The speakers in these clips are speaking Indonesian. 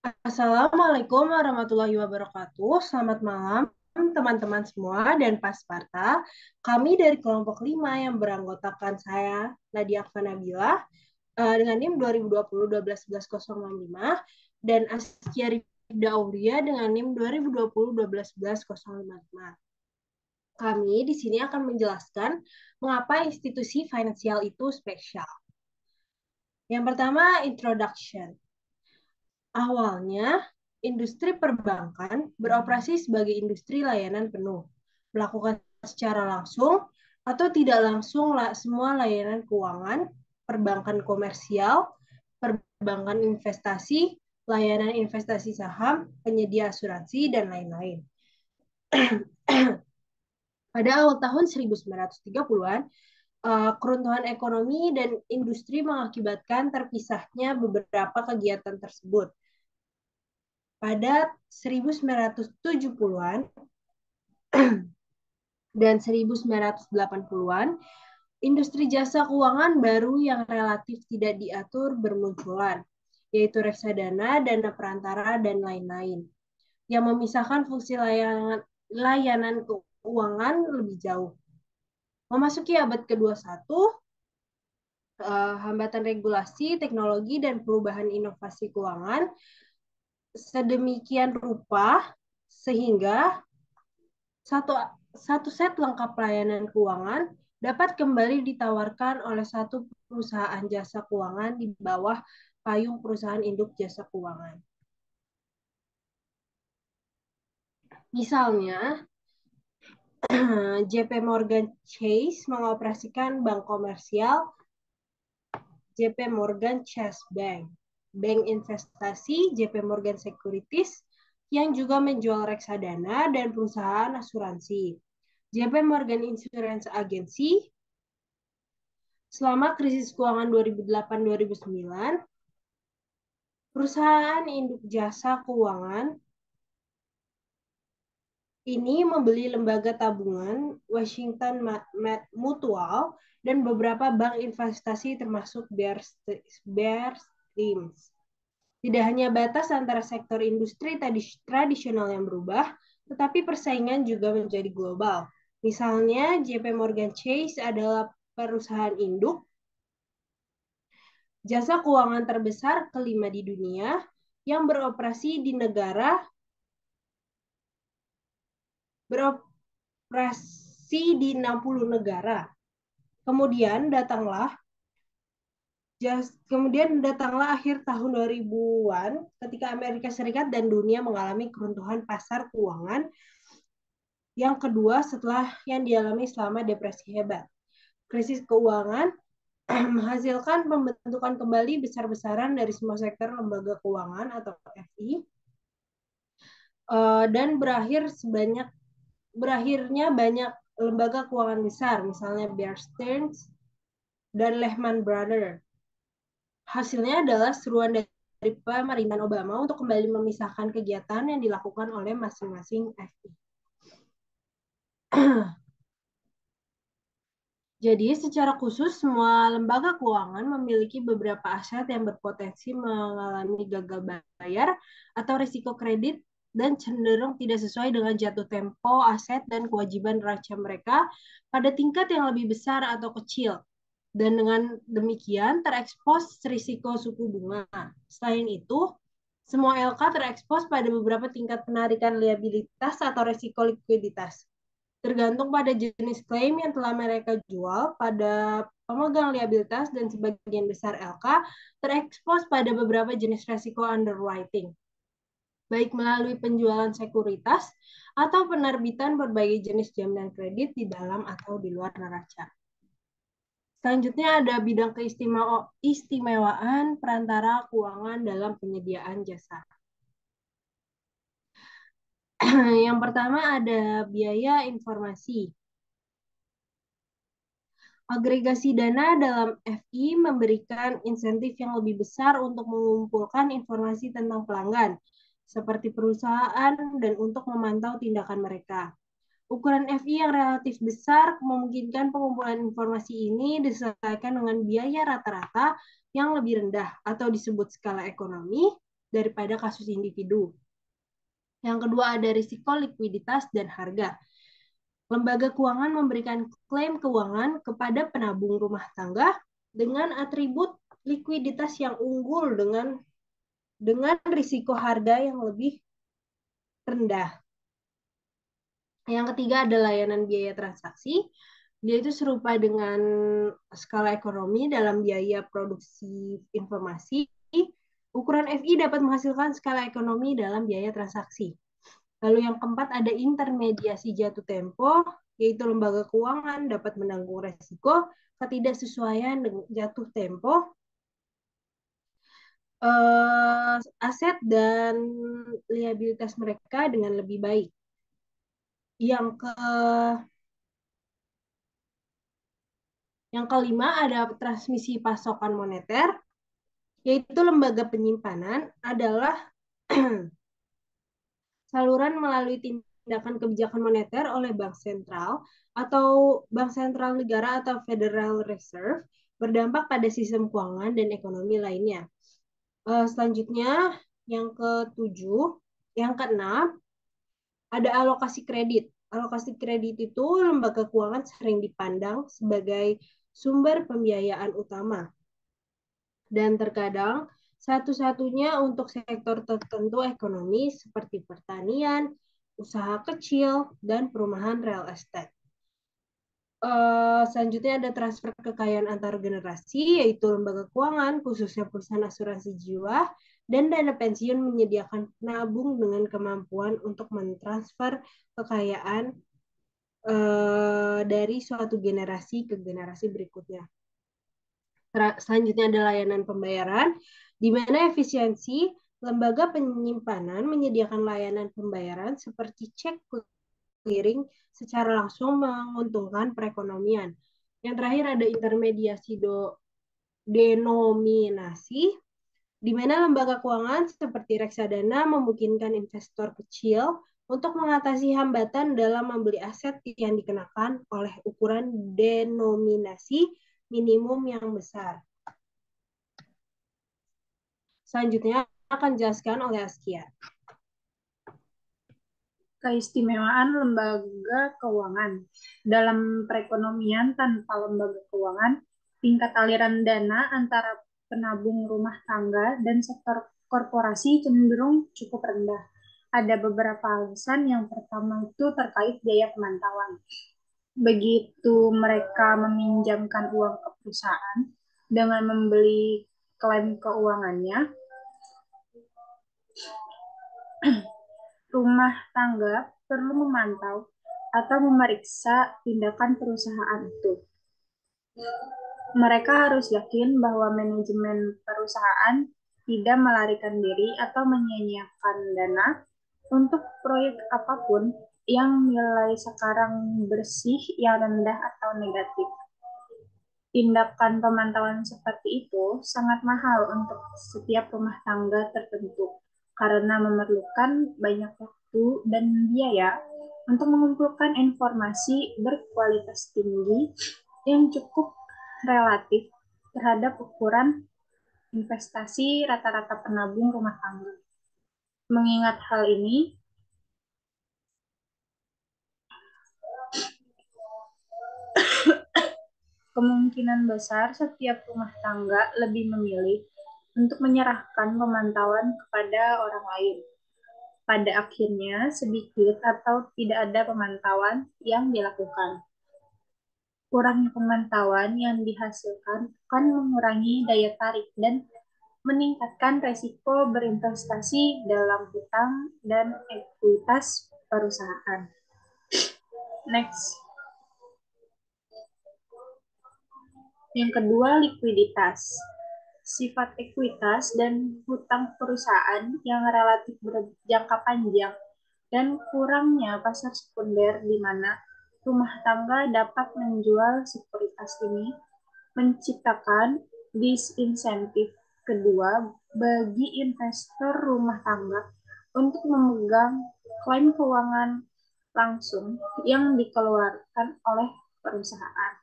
Assalamualaikum warahmatullahi wabarakatuh. Selamat malam teman-teman semua dan Pasparta. Kami dari kelompok 5 yang beranggotakan saya, Nadia Akvanabila, dengan NIM 2020-12-11-065 dan Askia Rifda Aulia dengan NIM 2020-12-11-055. Kami di sini akan menjelaskan mengapa institusi finansial itu spesial. Yang pertama, introduction. Awalnya, industri perbankan beroperasi sebagai industri layanan penuh, melakukan secara langsung atau tidak langsung semua layanan keuangan, perbankan komersial, perbankan investasi, layanan investasi saham, penyedia asuransi, dan lain-lain. Pada awal tahun 1930-an, keruntuhan ekonomi dan industri mengakibatkan terpisahnya beberapa kegiatan tersebut. Pada 1970-an dan 1980-an, industri jasa keuangan baru yang relatif tidak diatur bermunculan, yaitu reksadana, dana perantara, dan lain-lain, yang memisahkan fungsi layanan keuangan lebih jauh. Memasuki abad ke-21, hambatan regulasi, teknologi, dan perubahan inovasi keuangan sedemikian rupa sehingga satu satu set lengkap layanan keuangan dapat kembali ditawarkan oleh satu perusahaan jasa keuangan di bawah payung perusahaan induk jasa keuangan. Misalnya, JP Morgan Chase mengoperasikan bank komersial JP Morgan Chase Bank, bank investasi JP Morgan Securities yang juga menjual reksadana dan perusahaan asuransi. JP Morgan Insurance Agency selama krisis keuangan 2008-2009, perusahaan induk jasa keuangan ini membeli lembaga tabungan Washington Mutual dan beberapa bank investasi termasuk Bear Stearns. Tidak hanya batas antara sektor industri tradisional yang berubah, tetapi persaingan juga menjadi global. Misalnya, JP Morgan Chase adalah perusahaan induk jasa keuangan terbesar kelima di dunia yang beroperasi di 60 negara. Kemudian datanglah akhir tahun 2000-an ketika Amerika Serikat dan dunia mengalami keruntuhan pasar keuangan yang kedua setelah yang dialami selama depresi hebat. Krisis keuangan menghasilkan pembentukan kembali besar-besaran dari semua sektor lembaga keuangan atau FI dan berakhirnya banyak lembaga keuangan besar, misalnya Bear Stearns dan Lehman Brothers. Hasilnya adalah seruan dari pemerintahan Obama untuk kembali memisahkan kegiatan yang dilakukan oleh masing-masing FI. Jadi, secara khusus, semua lembaga keuangan memiliki beberapa aset yang berpotensi mengalami gagal bayar atau risiko kredit dan cenderung tidak sesuai dengan jatuh tempo aset dan kewajiban neraca mereka pada tingkat yang lebih besar atau kecil. Dan dengan demikian terekspos risiko suku bunga. Selain itu, semua LK terekspos pada beberapa tingkat penarikan liabilitas atau risiko likuiditas. Tergantung pada jenis klaim yang telah mereka jual pada pemegang liabilitas dan sebagian besar LK terekspos pada beberapa jenis risiko underwriting, baik melalui penjualan sekuritas atau penerbitan berbagai jenis jaminan kredit di dalam atau di luar neraca. Selanjutnya ada bidang keistimewaan perantara keuangan dalam penyediaan jasa. Yang pertama ada biaya informasi. Agregasi dana dalam FI memberikan insentif yang lebih besar untuk mengumpulkan informasi tentang pelanggan, seperti perusahaan dan untuk memantau tindakan mereka. Ukuran FI yang relatif besar memungkinkan pengumpulan informasi ini disesuaikan dengan biaya rata-rata yang lebih rendah atau disebut skala ekonomi daripada kasus individu. Yang kedua ada risiko likuiditas dan harga. Lembaga keuangan memberikan klaim keuangan kepada penabung rumah tangga dengan atribut likuiditas yang unggul dengan risiko harga yang lebih rendah. Yang ketiga ada layanan biaya transaksi. Dia itu serupa dengan skala ekonomi dalam biaya produksi informasi. Ukuran FI dapat menghasilkan skala ekonomi dalam biaya transaksi. Lalu yang keempat ada intermediasi jatuh tempo, yaitu lembaga keuangan dapat menanggung resiko ketidaksesuaian dengan jatuh tempo aset dan liabilitas mereka dengan lebih baik. Yang kelima ada transmisi pasokan moneter, yaitu lembaga penyimpanan adalah saluran melalui tindakan kebijakan moneter oleh bank sentral atau bank sentral negara atau Federal Reserve berdampak pada sistem keuangan dan ekonomi lainnya. Selanjutnya yang ketujuh, yang keenam ada alokasi kredit. Alokasi kredit itu lembaga keuangan sering dipandang sebagai sumber pembiayaan utama. Dan terkadang satu-satunya untuk sektor tertentu ekonomi seperti pertanian, usaha kecil, dan perumahan real estate. Selanjutnya ada transfer kekayaan antar generasi, yaitu lembaga keuangan, khususnya perusahaan asuransi jiwa, dan dana pensiun menyediakan penabung dengan kemampuan untuk mentransfer kekayaan dari suatu generasi ke generasi berikutnya. Selanjutnya ada layanan pembayaran, di mana efisiensi lembaga penyimpanan menyediakan layanan pembayaran seperti cek clearing secara langsung menguntungkan perekonomian. Yang terakhir ada intermediasi denominasi, di mana lembaga keuangan seperti reksadana memungkinkan investor kecil untuk mengatasi hambatan dalam membeli aset yang dikenakan oleh ukuran denominasi minimum yang besar. Selanjutnya akan dijelaskan oleh Askia. Keistimewaan lembaga keuangan. Dalam perekonomian tanpa lembaga keuangan, tingkat aliran dana antara penabung rumah tangga dan sektor korporasi cenderung cukup rendah. Ada beberapa alasan. Yang pertama itu terkait biaya pemantauan. Begitu mereka meminjamkan uang ke perusahaan dengan membeli klaim keuangannya, rumah tangga perlu memantau atau memeriksa tindakan perusahaan itu. Mereka harus yakin bahwa manajemen perusahaan tidak melarikan diri atau menyia-nyiakan dana untuk proyek apapun yang nilai sekarang bersih yang rendah atau negatif. Tindakan pemantauan seperti itu sangat mahal untuk setiap rumah tangga tertentu karena memerlukan banyak waktu dan biaya untuk mengumpulkan informasi berkualitas tinggi yang cukup relatif terhadap ukuran investasi rata-rata penabung rumah tangga. Mengingat hal ini, kemungkinan besar setiap rumah tangga lebih memilih untuk menyerahkan pemantauan kepada orang lain. Pada akhirnya, sedikit atau tidak ada pemantauan yang dilakukan. Kurangnya pemantauan yang dihasilkan akan mengurangi daya tarik dan meningkatkan resiko berinvestasi dalam hutang dan ekuitas perusahaan. Next. Yang kedua, likuiditas. Sifat ekuitas dan hutang perusahaan yang relatif berjangka panjang dan kurangnya pasar sekunder di mana rumah tangga dapat menjual sekuritas ini menciptakan disinsentif kedua bagi investor rumah tangga untuk memegang klaim keuangan langsung yang dikeluarkan oleh perusahaan.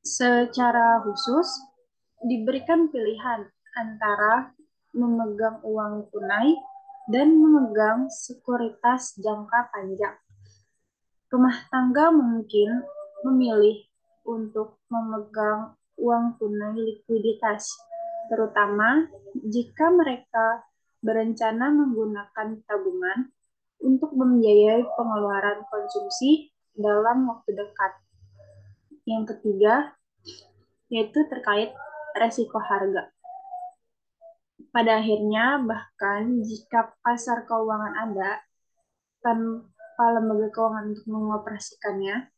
Secara khusus, diberikan pilihan antara memegang uang tunai, dan memegang sekuritas jangka panjang. Rumah tangga mungkin memilih untuk memegang uang tunai likuiditas, terutama jika mereka berencana menggunakan tabungan untuk membiayai pengeluaran konsumsi dalam waktu dekat. Yang ketiga, yaitu terkait resiko harga. Pada akhirnya, bahkan jika pasar keuangan ada, tanpa lembaga keuangan untuk mengoperasikannya,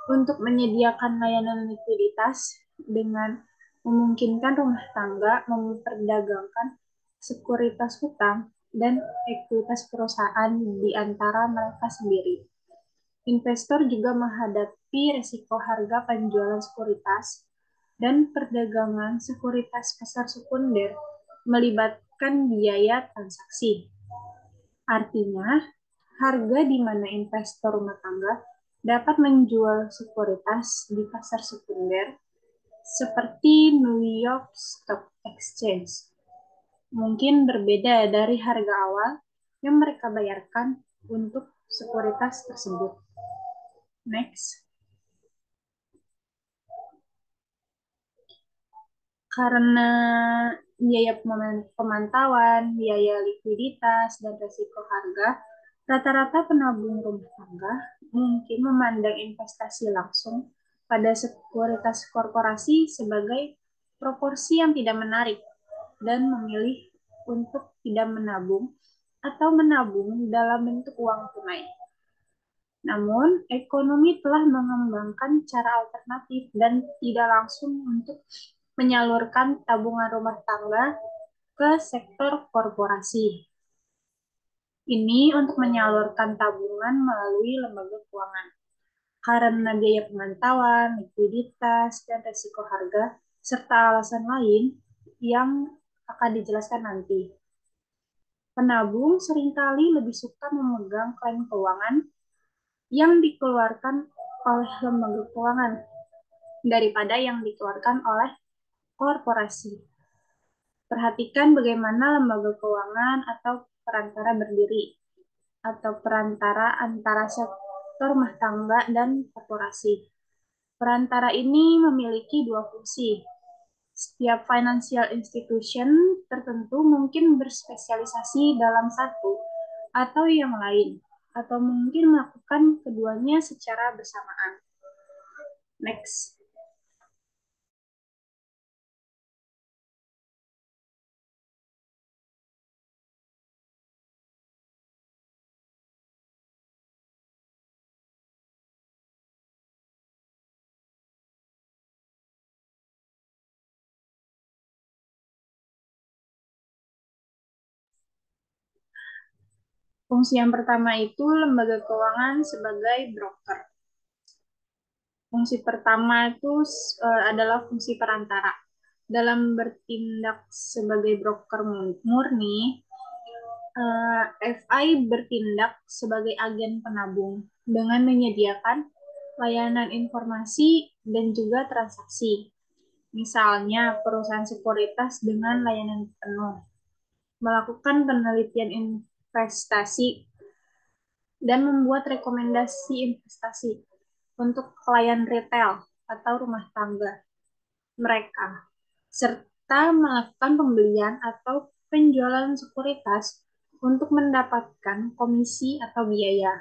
untuk menyediakan layanan likuiditas dengan memungkinkan rumah tangga memperdagangkan sekuritas hutang dan ekuitas perusahaan di antara mereka sendiri. Investor juga menghadapi risiko harga penjualan sekuritas dan perdagangan sekuritas pasar sekunder melibatkan biaya transaksi. Artinya, harga di mana investor rumah tangga dapat menjual sekuritas di pasar sekunder seperti New York Stock Exchange mungkin berbeda dari harga awal yang mereka bayarkan untuk sekuritas tersebut. Next. Karena biaya pemantauan, biaya likuiditas, dan risiko harga, rata-rata penabung rumah tangga mungkin memandang investasi langsung pada sekuritas korporasi sebagai proporsi yang tidak menarik dan memilih untuk tidak menabung atau menabung dalam bentuk uang tunai. Namun, ekonomi telah mengembangkan cara alternatif dan tidak langsung untuk menyalurkan tabungan rumah tangga ke sektor korporasi. Ini untuk menyalurkan tabungan melalui lembaga keuangan. Karena biaya pemantauan, likuiditas, dan risiko harga, serta alasan lain yang akan dijelaskan nanti. Penabung seringkali lebih suka memegang klaim keuangan yang dikeluarkan oleh lembaga keuangan daripada yang dikeluarkan oleh korporasi. Perhatikan bagaimana lembaga keuangan atau perantara berdiri, atau perantara antara sektor rumah tangga dan korporasi. Perantara ini memiliki dua fungsi. Setiap financial institution tertentu mungkin berspesialisasi dalam satu atau yang lain, atau mungkin melakukan keduanya secara bersamaan. Next. Fungsi yang pertama itu lembaga keuangan sebagai broker. Fungsi pertama itu adalah fungsi perantara. Dalam bertindak sebagai broker murni, FI bertindak sebagai agen penabung dengan menyediakan layanan informasi dan juga transaksi. Misalnya, perusahaan sekuritas dengan layanan penuh, melakukan penelitian investasi, dan membuat rekomendasi investasi untuk klien retail atau rumah tangga mereka, serta melakukan pembelian atau penjualan sekuritas untuk mendapatkan komisi atau biaya.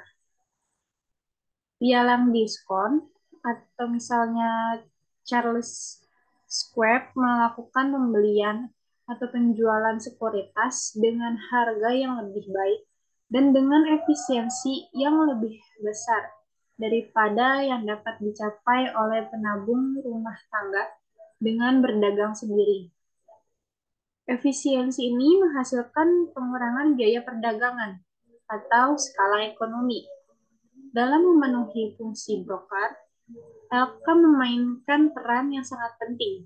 Pialang diskon, atau misalnya Charles Schwab melakukan pembelian atau penjualan sekuritas dengan harga yang lebih baik dan dengan efisiensi yang lebih besar daripada yang dapat dicapai oleh penabung rumah tangga dengan berdagang sendiri. Efisiensi ini menghasilkan pengurangan biaya perdagangan atau skala ekonomi. Dalam memenuhi fungsi broker, LK memainkan peran yang sangat penting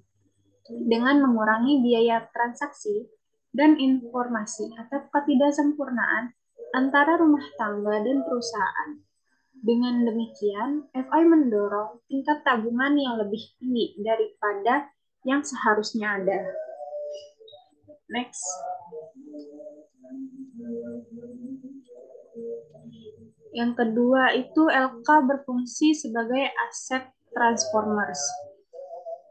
dengan mengurangi biaya transaksi dan informasi atau ketidaksempurnaan antara rumah tangga dan perusahaan. Dengan demikian, FI mendorong tingkat tabungan yang lebih tinggi daripada yang seharusnya ada. Next. Yang kedua itu LK berfungsi sebagai aset transformers.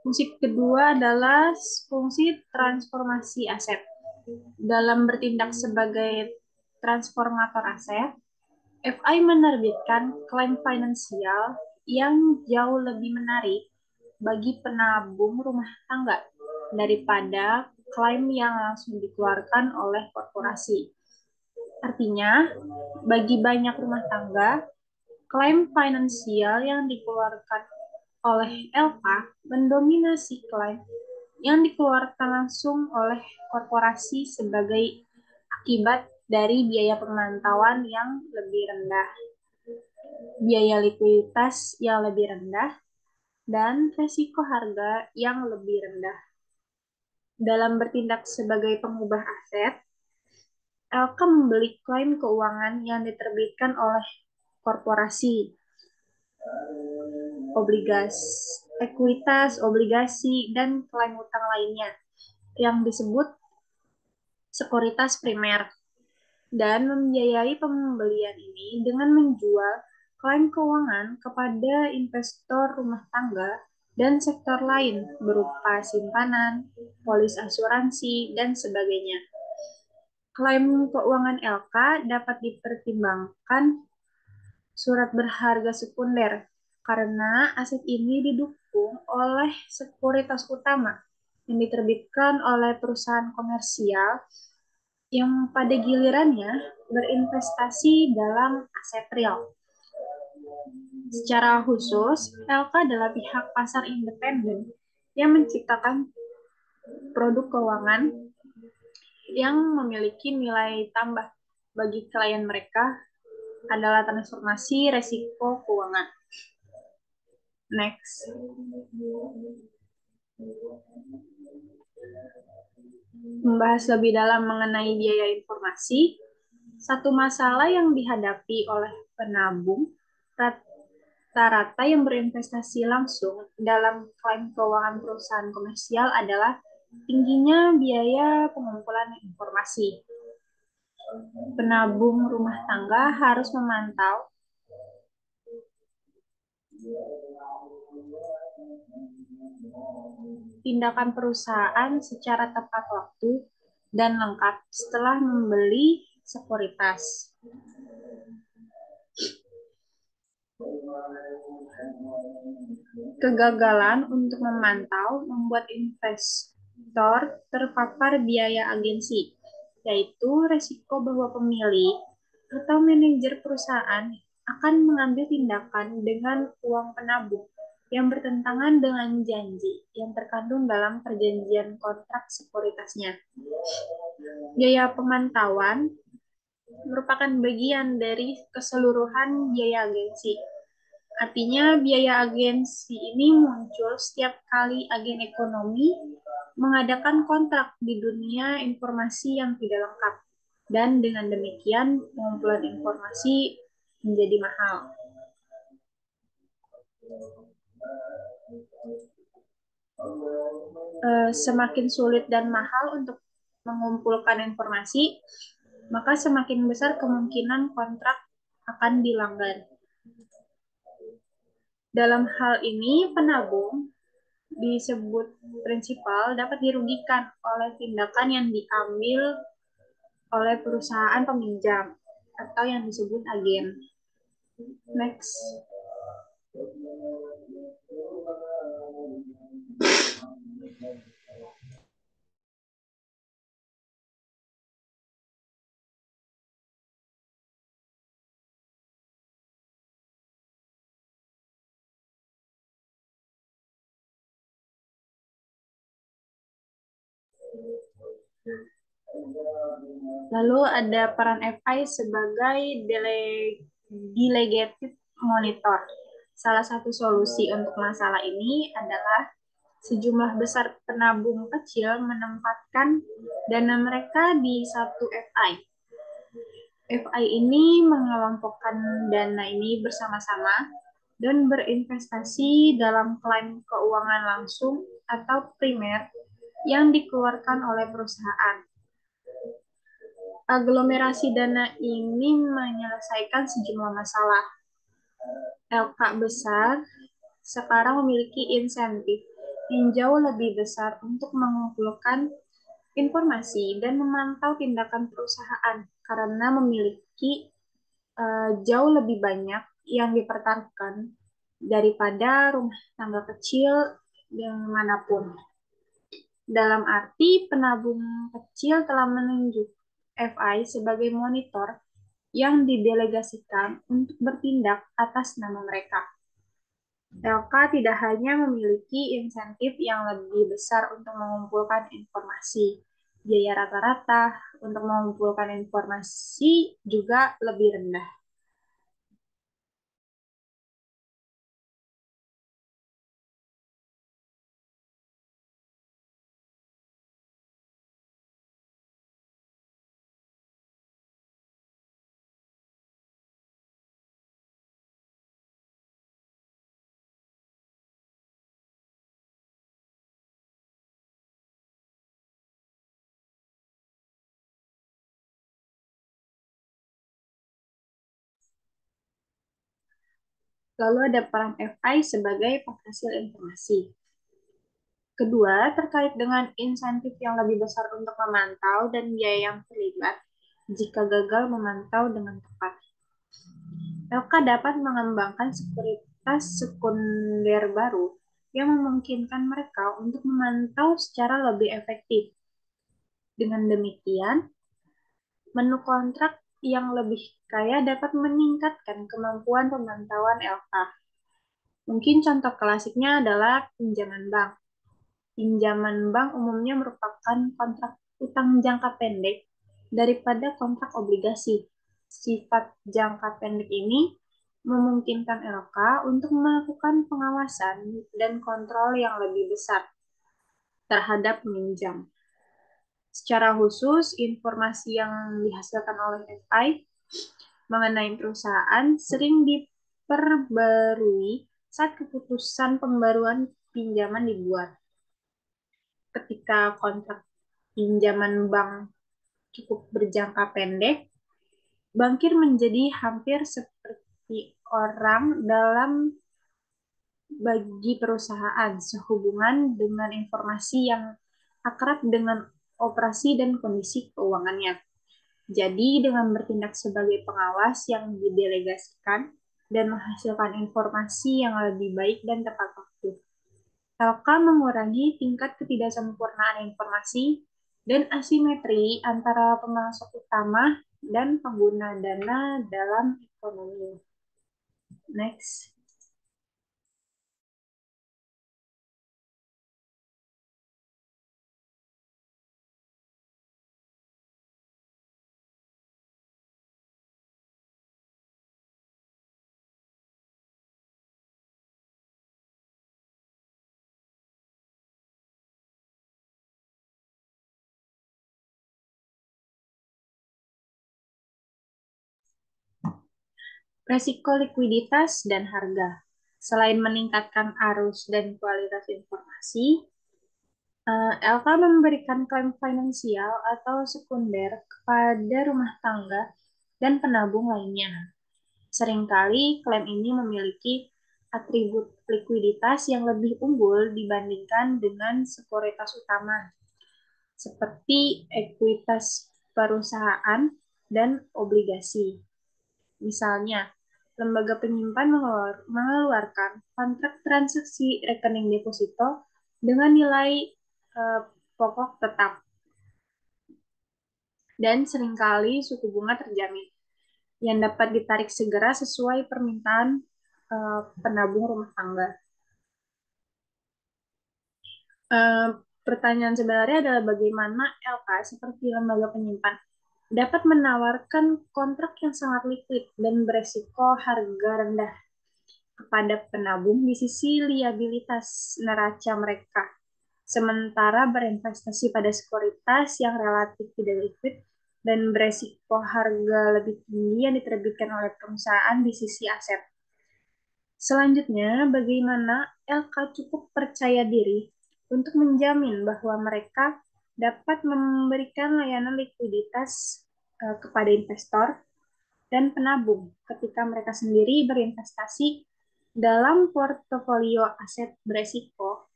Fungsi kedua adalah fungsi transformasi aset. Dalam bertindak sebagai transformator aset, FI menerbitkan klaim finansial yang jauh lebih menarik bagi penabung rumah tangga daripada klaim yang langsung dikeluarkan oleh korporasi. Artinya, bagi banyak rumah tangga, klaim finansial yang dikeluarkan oleh LK mendominasi klaim yang dikeluarkan langsung oleh korporasi sebagai akibat dari biaya pemantauan yang lebih rendah, biaya likuiditas yang lebih rendah, dan resiko harga yang lebih rendah. Dalam bertindak sebagai pengubah aset, LK membeli klaim keuangan yang diterbitkan oleh korporasi, ekuitas, obligasi, dan klaim utang lainnya yang disebut sekuritas primer, dan membiayai pembelian ini dengan menjual klaim keuangan kepada investor rumah tangga dan sektor lain berupa simpanan, polis asuransi, dan sebagainya. Klaim keuangan LK dapat dipertimbangkan surat berharga sekunder karena aset ini didukung oleh sekuritas utama yang diterbitkan oleh perusahaan komersial yang pada gilirannya berinvestasi dalam aset real. Secara khusus, LK adalah pihak pasar independen yang menciptakan produk keuangan yang memiliki nilai tambah bagi klien mereka adalah transformasi resiko keuangan. Next. Membahas lebih dalam mengenai biaya informasi, satu masalah yang dihadapi oleh penabung rata-rata yang berinvestasi langsung dalam klaim keuangan perusahaan komersial adalah tingginya biaya pengumpulan informasi. Penabung rumah tangga harus memantau tindakan perusahaan secara tepat waktu dan lengkap setelah membeli sekuritas. Kegagalan untuk memantau membuat investor terpapar biaya agensi, yaitu resiko bahwa pemilik atau manajer perusahaan akan mengambil tindakan dengan uang penabung yang bertentangan dengan janji yang terkandung dalam perjanjian kontrak sekuritasnya. Biaya pemantauan merupakan bagian dari keseluruhan biaya agensi. Artinya, biaya agensi ini muncul setiap kali agen ekonomi mengadakan kontrak di dunia informasi yang tidak lengkap. Dan dengan demikian, pengumpulan informasi menjadi mahal. Semakin sulit dan mahal untuk mengumpulkan informasi, maka semakin besar kemungkinan kontrak akan dilanggar. Dalam hal ini, penabung disebut prinsipal dapat dirugikan oleh tindakan yang diambil oleh perusahaan peminjam atau yang disebut agen. Next. Lalu ada peran FI sebagai delegated monitor. Salah satu solusi untuk masalah ini adalah sejumlah besar penabung kecil menempatkan dana mereka di satu FI. FI ini mengelompokkan dana ini bersama-sama dan berinvestasi dalam klaim keuangan langsung atau primer yang dikeluarkan oleh perusahaan. Aglomerasi dana ini menyelesaikan sejumlah masalah. LK besar sekarang memiliki insentif yang jauh lebih besar untuk mengumpulkan informasi dan memantau tindakan perusahaan karena memiliki jauh lebih banyak yang dipertaruhkan daripada rumah tangga kecil yang manapun. Dalam arti, penabung kecil telah menunjuk FI sebagai monitor yang didelegasikan untuk bertindak atas nama mereka. LK tidak hanya memiliki insentif yang lebih besar untuk mengumpulkan informasi, biaya rata-rata untuk mengumpulkan informasi juga lebih rendah. Lalu ada peran FI sebagai penghasil informasi. Kedua, terkait dengan insentif yang lebih besar untuk memantau dan biaya yang terlibat jika gagal memantau dengan tepat. LK dapat mengembangkan sekuritas sekunder baru yang memungkinkan mereka untuk memantau secara lebih efektif. Dengan demikian, menu kontrak yang lebih kaya dapat meningkatkan kemampuan pemantauan LK. Mungkin contoh klasiknya adalah pinjaman bank. Pinjaman bank umumnya merupakan kontrak utang jangka pendek daripada kontrak obligasi. Sifat jangka pendek ini memungkinkan LK untuk melakukan pengawasan dan kontrol yang lebih besar terhadap peminjam. Secara khusus, informasi yang dihasilkan oleh FI mengenai perusahaan sering diperbarui saat keputusan pembaruan pinjaman dibuat. Ketika kontrak pinjaman bank cukup berjangka pendek, bankir menjadi hampir seperti orang dalam bagi perusahaan sehubungan dengan informasi yang akrab dengan operasi dan kondisi keuangannya. Jadi, dengan bertindak sebagai pengawas yang didelegasikan dan menghasilkan informasi yang lebih baik dan tepat waktu, LK mengurangi tingkat ketidaksempurnaan informasi dan asimetri antara pemasok utama dan pengguna dana dalam ekonomi. Next. Resiko likuiditas dan harga. Selain meningkatkan arus dan kualitas informasi, LK memberikan klaim finansial atau sekunder kepada rumah tangga dan penabung lainnya. Seringkali klaim ini memiliki atribut likuiditas yang lebih unggul dibandingkan dengan sekuritas utama, seperti ekuitas perusahaan dan obligasi. Misalnya, lembaga penyimpan mengeluarkan kontrak transaksi rekening deposito dengan nilai pokok tetap dan seringkali suku bunga terjamin yang dapat ditarik segera sesuai permintaan penabung rumah tangga. Uh, Pertanyaan sebenarnya adalah bagaimana LK seperti lembaga penyimpan dapat menawarkan kontrak yang sangat liquid dan beresiko harga rendah kepada penabung di sisi liabilitas neraca mereka, sementara berinvestasi pada sekuritas yang relatif tidak liquid dan beresiko harga lebih tinggi yang diterbitkan oleh perusahaan di sisi aset. Selanjutnya, bagaimana LK cukup percaya diri untuk menjamin bahwa mereka dapat memberikan layanan likuiditas kepada investor dan penabung ketika mereka sendiri berinvestasi dalam portofolio aset beresiko.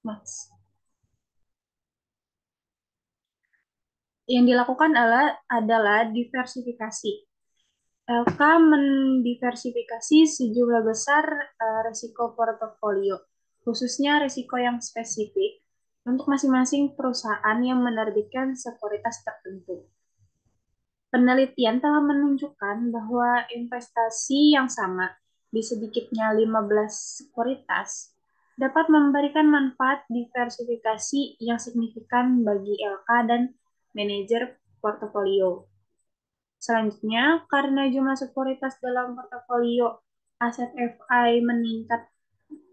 Mas. Yang dilakukan adalah diversifikasi. LK mendiversifikasi sejumlah besar risiko portofolio, khususnya risiko yang spesifik untuk masing-masing perusahaan yang menerbitkan sekuritas tertentu. Penelitian telah menunjukkan bahwa investasi yang sama di sedikitnya 15 sekuritas dapat memberikan manfaat diversifikasi yang signifikan bagi LK dan manajer portofolio. Selanjutnya, karena jumlah sekuritas dalam portofolio aset FI meningkat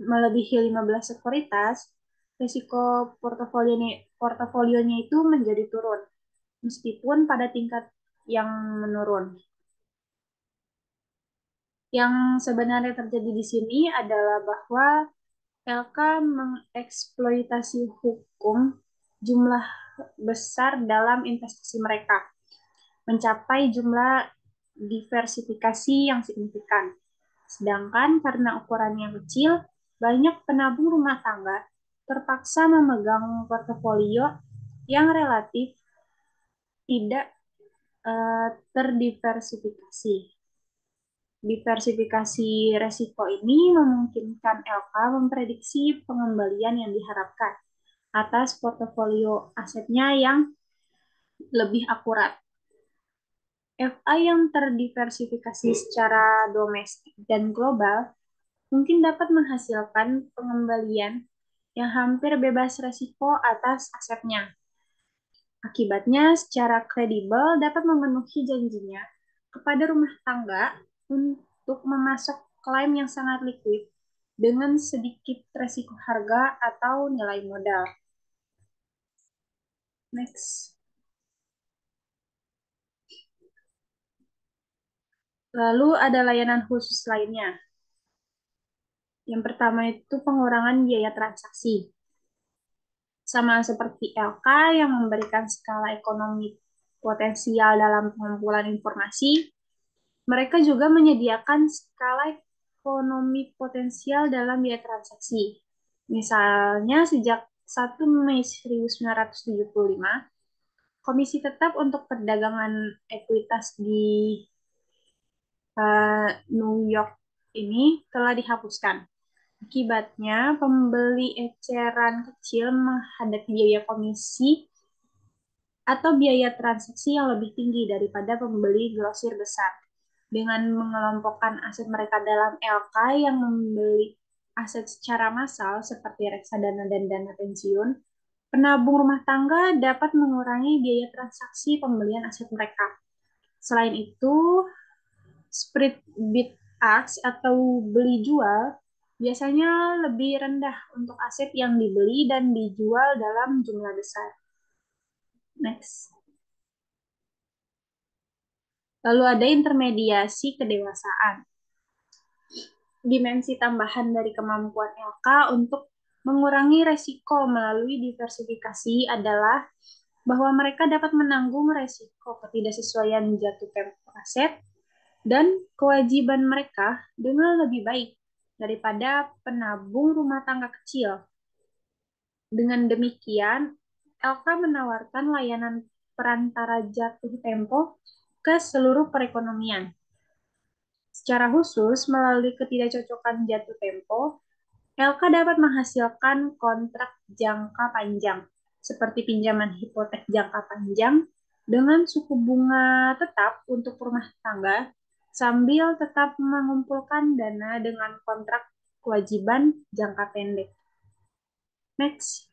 melebihi 15 sekuritas, risiko portofolionya itu menjadi turun, meskipun pada tingkat yang menurun. Yang sebenarnya terjadi di sini adalah bahwa LK mengeksploitasi hukum jumlah besar dalam investasi mereka, mencapai jumlah diversifikasi yang signifikan. Sedangkan karena ukurannya kecil, banyak penabung rumah tangga terpaksa memegang portofolio yang relatif tidak terdiversifikasi. Diversifikasi resiko ini memungkinkan LK memprediksi pengembalian yang diharapkan atas portofolio asetnya yang lebih akurat. FI yang terdiversifikasi secara domestik dan global mungkin dapat menghasilkan pengembalian yang hampir bebas resiko atas asetnya. Akibatnya, secara kredibel dapat memenuhi janjinya kepada rumah tangga untuk memasok klaim yang sangat liquid dengan sedikit resiko harga atau nilai modal. Next. Lalu ada layanan khusus lainnya. Yang pertama itu pengurangan biaya transaksi. Sama seperti LK yang memberikan skala ekonomi potensial dalam pengumpulan informasi, mereka juga menyediakan skala ekonomi potensial dalam biaya transaksi. Misalnya, sejak 1 Mei 1975, Komisi Tetap untuk Perdagangan Ekuitas di New York ini telah dihapuskan. Akibatnya, pembeli eceran kecil menghadapi biaya komisi atau biaya transaksi yang lebih tinggi daripada pembeli grosir besar. Dengan mengelompokkan aset mereka dalam LK yang membeli aset secara massal seperti reksadana dan dana pensiun, penabung rumah tangga dapat mengurangi biaya transaksi pembelian aset mereka. Selain itu, spread bid ask atau beli jual biasanya lebih rendah untuk aset yang dibeli dan dijual dalam jumlah besar. Next. Lalu ada intermediasi kedewasaan. Dimensi tambahan dari kemampuan LK untuk mengurangi resiko melalui diversifikasi adalah bahwa mereka dapat menanggung resiko ketidaksesuaian jatuh tempo aset dan kewajiban mereka dengan lebih baik daripada penabung rumah tangga kecil. Dengan demikian, LK menawarkan layanan perantara jatuh tempo ke seluruh perekonomian. Secara khusus, melalui ketidakcocokan jatuh tempo, LK dapat menghasilkan kontrak jangka panjang, seperti pinjaman hipotek jangka panjang, dengan suku bunga tetap untuk rumah tangga, sambil tetap mengumpulkan dana dengan kontrak kewajiban jangka pendek. Next.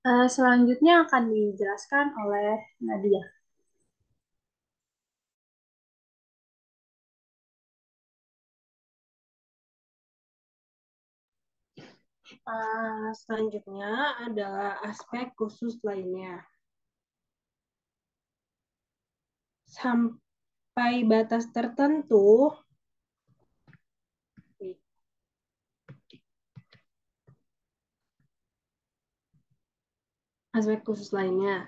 Selanjutnya akan dijelaskan oleh Nadia. Selanjutnya adalah aspek khusus lainnya. sampai batas tertentu, aspek khusus lainnya.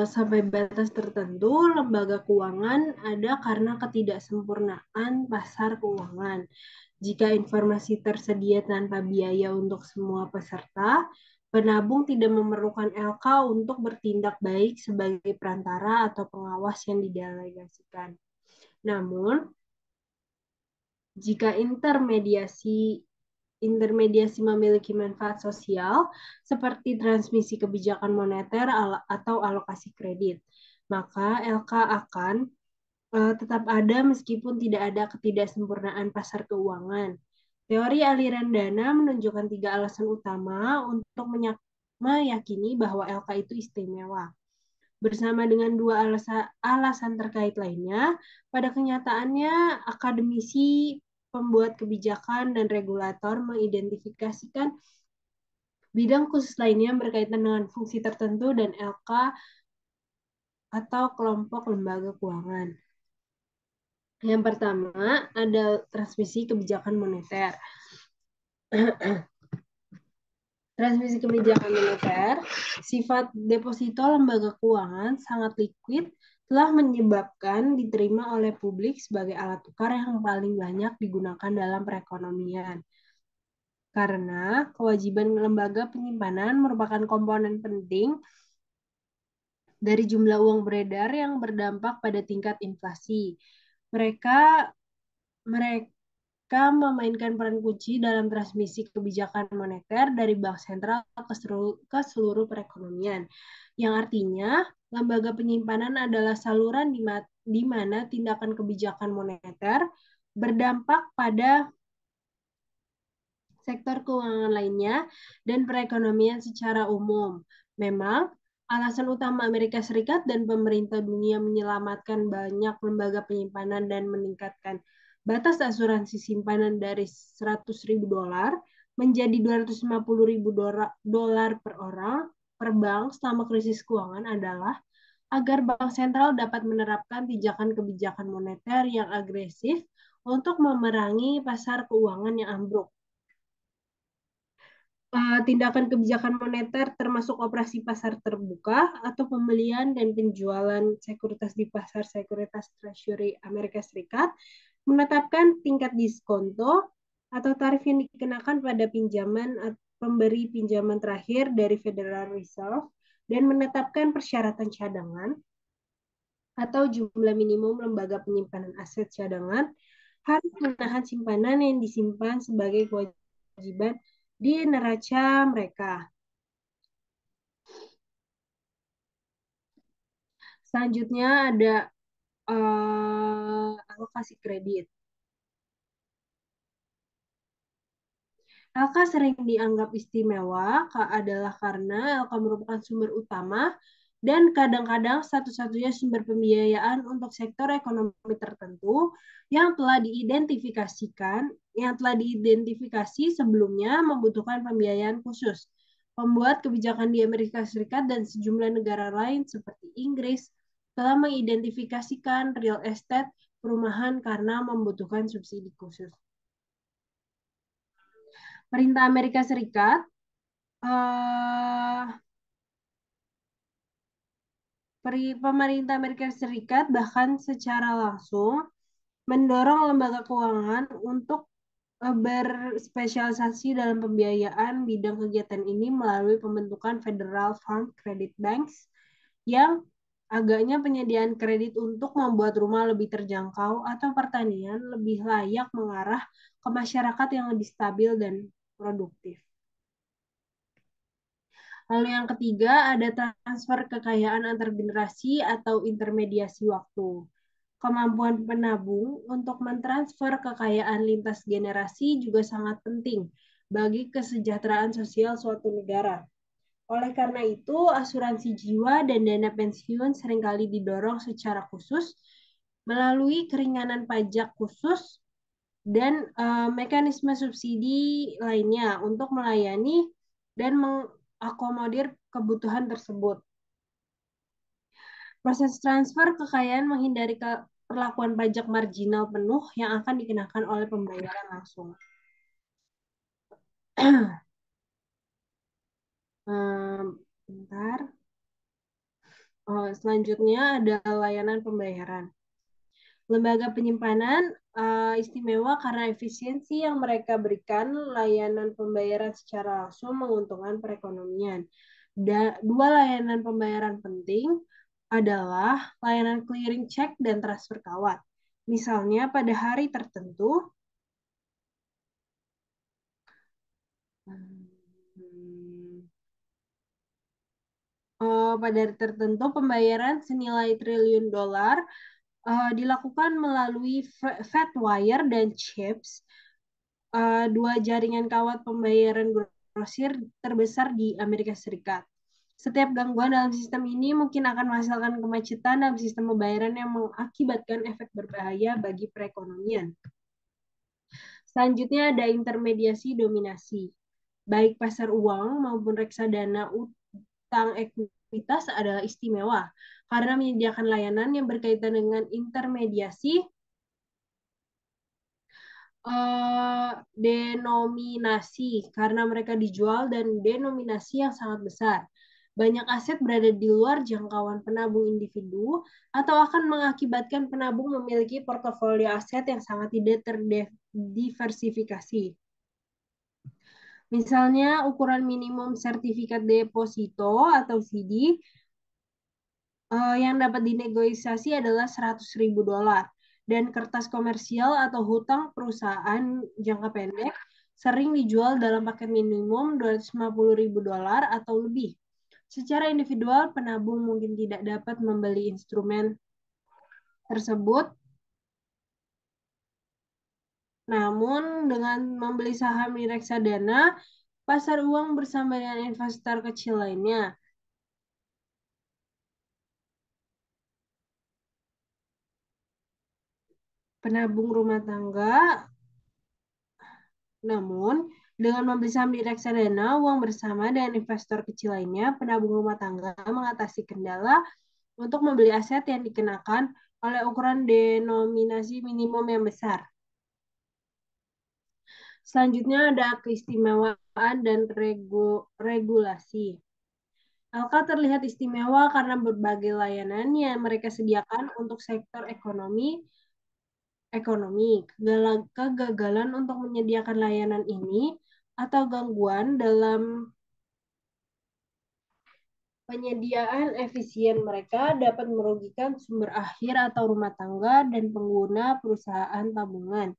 Sampai batas tertentu, lembaga keuangan ada karena ketidaksempurnaan pasar keuangan. Jika informasi tersedia tanpa biaya untuk semua peserta, penabung tidak memerlukan LK untuk bertindak baik sebagai perantara atau pengawas yang didelegasikan. Namun, jika intermediasi memiliki manfaat sosial seperti transmisi kebijakan moneter atau alokasi kredit, maka LK akan tetap ada meskipun tidak ada ketidaksempurnaan pasar keuangan. Teori aliran dana menunjukkan 3 alasan utama untuk meyakini bahwa LK itu istimewa. Bersama dengan 2 alasan terkait lainnya, pada kenyataannya akademisi, pembuat kebijakan, dan regulator mengidentifikasikan bidang khusus lainnya yang berkaitan dengan fungsi tertentu dan LK atau kelompok lembaga keuangan. Yang pertama ada transmisi kebijakan moneter. Transmisi kebijakan moneter, sifat deposito lembaga keuangan sangat liquid telah menyebabkan diterima oleh publik sebagai alat tukar yang paling banyak digunakan dalam perekonomian. Karena kewajiban lembaga penyimpanan merupakan komponen penting dari jumlah uang beredar yang berdampak pada tingkat inflasi. Mereka memainkan peran kunci dalam transmisi kebijakan moneter dari bank sentral ke seluruh perekonomian. Yang artinya, lembaga penyimpanan adalah saluran di mana tindakan kebijakan moneter berdampak pada sektor keuangan lainnya dan perekonomian secara umum. Memang, alasan utama Amerika Serikat dan pemerintah dunia menyelamatkan banyak lembaga penyimpanan dan meningkatkan batas asuransi simpanan dari $100.000 menjadi $250.000 per orang per bank selama krisis keuangan adalah agar bank sentral dapat menerapkan pijakan kebijakan moneter yang agresif untuk memerangi pasar keuangan yang ambruk. Tindakan kebijakan moneter termasuk operasi pasar terbuka atau pembelian dan penjualan sekuritas di pasar sekuritas Treasury Amerika Serikat, menetapkan tingkat diskonto atau tarif yang dikenakan pada pinjaman pemberi pinjaman terakhir dari Federal Reserve dan menetapkan persyaratan cadangan atau jumlah minimum lembaga penyimpanan aset cadangan harus menahan simpanan yang disimpan sebagai kewajiban di neraca mereka. Selanjutnya ada alokasi kredit. LK sering dianggap istimewa adalah karena LK merupakan sumber utama dan kadang-kadang satu-satunya sumber pembiayaan untuk sektor ekonomi tertentu yang telah diidentifikasi sebelumnya membutuhkan pembiayaan khusus. Pembuat kebijakan di Amerika Serikat dan sejumlah negara lain seperti Inggris telah mengidentifikasikan real estate perumahan karena membutuhkan subsidi khusus. Pemerintah Amerika Serikat pemerintah Amerika Serikat bahkan secara langsung mendorong lembaga keuangan untuk berspesialisasi dalam pembiayaan bidang kegiatan ini melalui pembentukan Federal Farm Credit Banks yang agaknya penyediaan kredit untuk membuat rumah lebih terjangkau atau pertanian lebih layak mengarah ke masyarakat yang lebih stabil dan produktif. Lalu yang ketiga ada transfer kekayaan antar generasi atau intermediasi waktu. Kemampuan penabung untuk mentransfer kekayaan lintas generasi juga sangat penting bagi kesejahteraan sosial suatu negara. Oleh karena itu, asuransi jiwa dan dana pensiun seringkali didorong secara khusus melalui keringanan pajak khusus dan mekanisme subsidi lainnya untuk melayani dan mengakomodir kebutuhan tersebut. Proses transfer kekayaan menghindari perlakuan pajak marginal penuh yang akan dikenakan oleh pembayaran langsung. Bentar. Selanjutnya ada layanan pembayaran. Lembaga penyimpanan istimewa karena efisiensi yang mereka berikan, layanan pembayaran secara langsung menguntungkan perekonomian. Dua layanan pembayaran penting adalah layanan clearing check dan transfer kawat. Misalnya pada hari tertentu, pada hari tertentu pembayaran senilai triliun dolar dilakukan melalui Fedwire dan CHIPS, dua jaringan kawat pembayaran grosir terbesar di Amerika Serikat. Setiap gangguan dalam sistem ini mungkin akan menghasilkan kemacetan dalam sistem pembayaran yang mengakibatkan efek berbahaya bagi perekonomian. Selanjutnya ada intermediasi dominasi. Baik pasar uang maupun reksadana utang ekuitas adalah istimewa karena menyediakan layanan yang berkaitan dengan intermediasi denominasi karena mereka dijual dan denominasi yang sangat besar. Banyak aset berada di luar jangkauan penabung individu atau akan mengakibatkan penabung memiliki portofolio aset yang sangat tidak terdiversifikasi. Misalnya ukuran minimum sertifikat deposito atau CD yang dapat dinegosiasi adalah $100.000 dan kertas komersial atau hutang perusahaan jangka pendek sering dijual dalam paket minimum $250.000 atau lebih. Secara individual, penabung mungkin tidak dapat membeli instrumen tersebut. Namun, dengan membeli saham di reksadana, pasar uang bersama dengan investor kecil lainnya, penabung rumah tangga. Namun, dengan membeli saham di reksadana, uang bersama dengan investor kecil lainnya, penabung rumah tangga mengatasi kendala untuk membeli aset yang dikenakan oleh ukuran denominasi minimum yang besar. Selanjutnya ada keistimewaan dan regulasi. Alka terlihat istimewa karena berbagai layanan yang mereka sediakan untuk sektor ekonomi. Kegagalan untuk menyediakan layanan ini atau gangguan dalam penyediaan efisien mereka dapat merugikan sumber akhir atau rumah tangga dan pengguna perusahaan tabungan.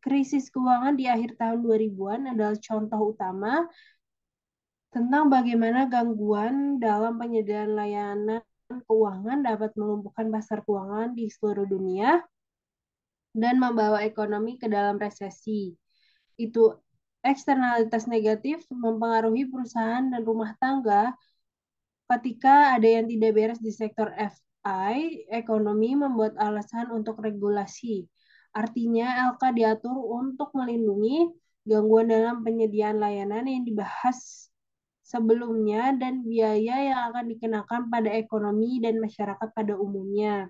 Krisis keuangan di akhir tahun 2000-an adalah contoh utama tentang bagaimana gangguan dalam penyediaan layanan keuangan dapat melumpuhkan pasar keuangan di seluruh dunia dan membawa ekonomi ke dalam resesi. Itu eksternalitas negatif mempengaruhi perusahaan dan rumah tangga ketika ada yang tidak beres di sektor FI, ekonomi membuat alasan untuk regulasi. Artinya LK diatur untuk melindungi gangguan dalam penyediaan layanan yang dibahas sebelumnya dan biaya yang akan dikenakan pada ekonomi dan masyarakat pada umumnya.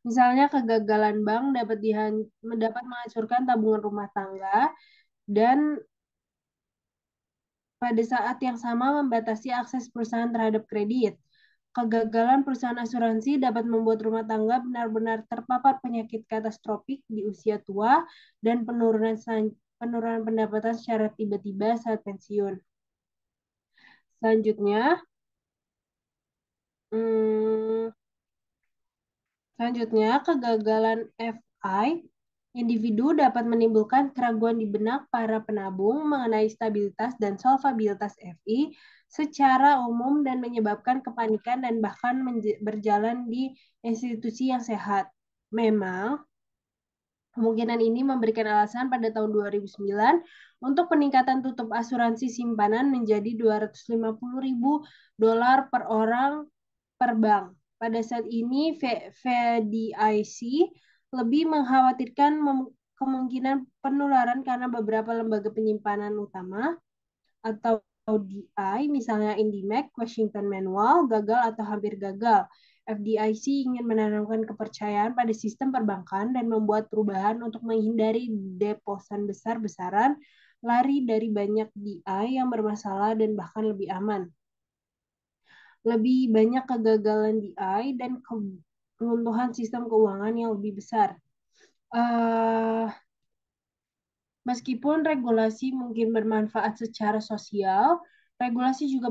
Misalnya kegagalan bank dapat menghancurkan tabungan rumah tangga dan pada saat yang sama membatasi akses perusahaan terhadap kredit. Kegagalan perusahaan asuransi dapat membuat rumah tangga benar-benar terpapar penyakit katastrofik di usia tua dan penurunan pendapatan secara tiba-tiba saat pensiun. Selanjutnya, kegagalan FI individu dapat menimbulkan keraguan di benak para penabung mengenai stabilitas dan solvabilitas FI secara umum dan menyebabkan kepanikan dan bahkan berjalan di institusi yang sehat. Memang, kemungkinan ini memberikan alasan pada tahun 2009 untuk peningkatan tutup asuransi simpanan menjadi $250.000 per orang per bank. Pada saat ini, FDIC lebih mengkhawatirkan kemungkinan penularan karena beberapa lembaga penyimpanan utama atau DI, misalnya IndyMac, Washington Manual, gagal atau hampir gagal. FDIC ingin menanamkan kepercayaan pada sistem perbankan dan membuat perubahan untuk menghindari deposan besar-besaran, lari dari banyak DI yang bermasalah dan bahkan lebih aman. Lebih banyak kegagalan DI dan keruntuhan sistem keuangan yang lebih besar. Uh, Meskipun regulasi mungkin bermanfaat secara sosial, regulasi juga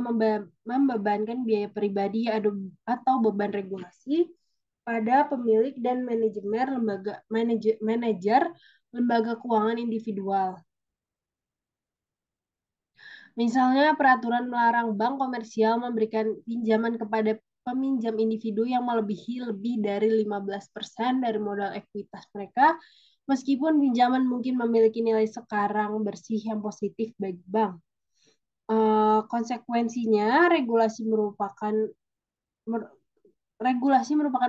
membebankan biaya pribadi atau beban regulasi pada pemilik dan manajer lembaga keuangan individual. Misalnya peraturan melarang bank komersial memberikan pinjaman kepada peminjam individu yang melebihi lebih dari 15% dari modal ekuitas mereka, meskipun pinjaman mungkin memiliki nilai sekarang bersih yang positif bagi bank. Konsekuensinya, regulasi merupakan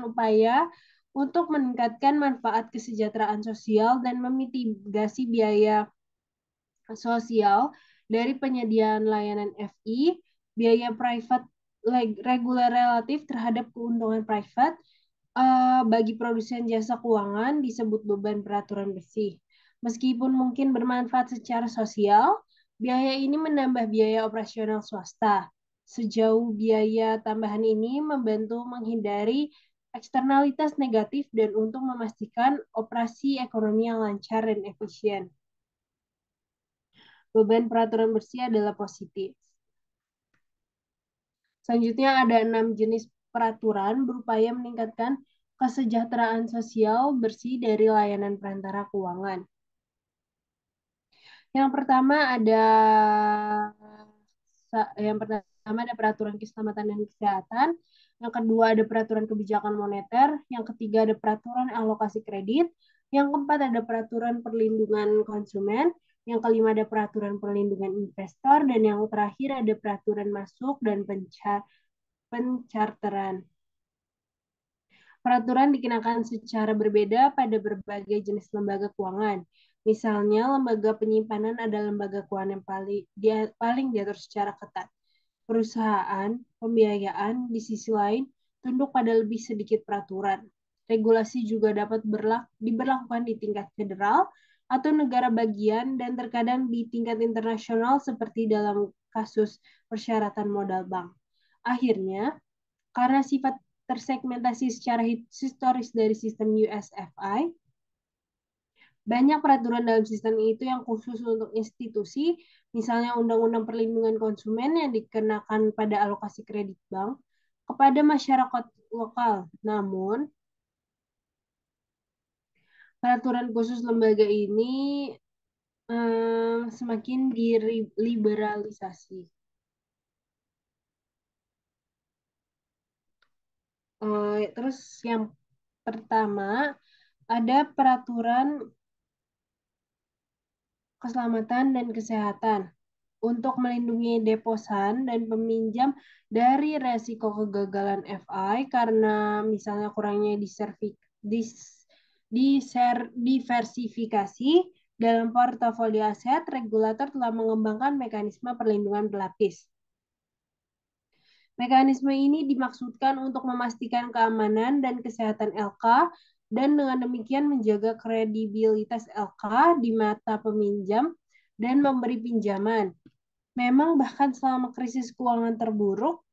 upaya untuk meningkatkan manfaat kesejahteraan sosial dan memitigasi biaya sosial dari penyediaan layanan FI, biaya private reguler relatif terhadap keuntungan private bagi produsen jasa keuangan disebut beban peraturan bersih. Meskipun mungkin bermanfaat secara sosial, biaya ini menambah biaya operasional swasta. Sejauh biaya tambahan ini membantu menghindari eksternalitas negatif dan untuk memastikan operasi ekonomi yang lancar dan efisien. Beban peraturan bersih adalah positif. Selanjutnya ada 6 jenis peraturan berupaya meningkatkan kesejahteraan sosial bersih dari layanan perantara keuangan. Yang pertama ada peraturan keselamatan dan kesehatan, yang kedua ada peraturan kebijakan moneter, yang ketiga ada peraturan alokasi kredit, yang keempat ada peraturan perlindungan konsumen, yang kelima ada peraturan perlindungan investor, dan yang terakhir ada peraturan masuk dan pencharteran. Peraturan dikenakan secara berbeda pada berbagai jenis lembaga keuangan. Misalnya, lembaga penyimpanan adalah lembaga keuangan yang paling diatur secara ketat. Perusahaan pembiayaan di sisi lain tunduk pada lebih sedikit peraturan. Regulasi juga dapat diberlakukan di tingkat federal atau negara bagian dan terkadang di tingkat internasional seperti dalam kasus persyaratan modal bank. Akhirnya, karena sifat tersegmentasi secara historis dari sistem USFI, banyak peraturan dalam sistem itu yang khusus untuk institusi, misalnya Undang-Undang Perlindungan Konsumen yang dikenakan pada alokasi kredit bank kepada masyarakat lokal. Namun, peraturan khusus lembaga ini semakin diliberalisasi. Terus yang pertama ada peraturan keselamatan dan kesehatan untuk melindungi deposan dan peminjam dari resiko kegagalan FI karena misalnya kurangnya diversifikasi dalam portofolio aset, regulator telah mengembangkan mekanisme perlindungan berlapis. Mekanisme ini dimaksudkan untuk memastikan keamanan dan kesehatan LK dan dengan demikian menjaga kredibilitas LK di mata peminjam dan memberi pinjaman. Memang bahkan selama krisis keuangan terburuk,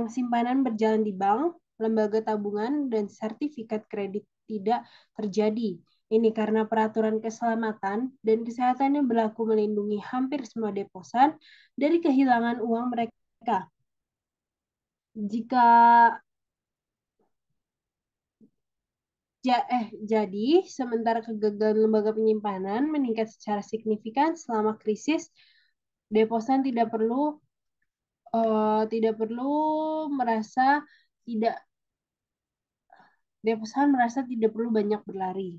simpanan berjalan di bank, lembaga tabungan, dan sertifikat kredit tidak terjadi. Ini karena peraturan keselamatan dan kesehatan yang berlaku melindungi hampir semua deposan dari kehilangan uang mereka. Jika Jadi, sementara kegagalan lembaga penyimpanan meningkat secara signifikan selama krisis, deposan tidak perlu merasa tidak deposan merasa tidak perlu banyak berlari.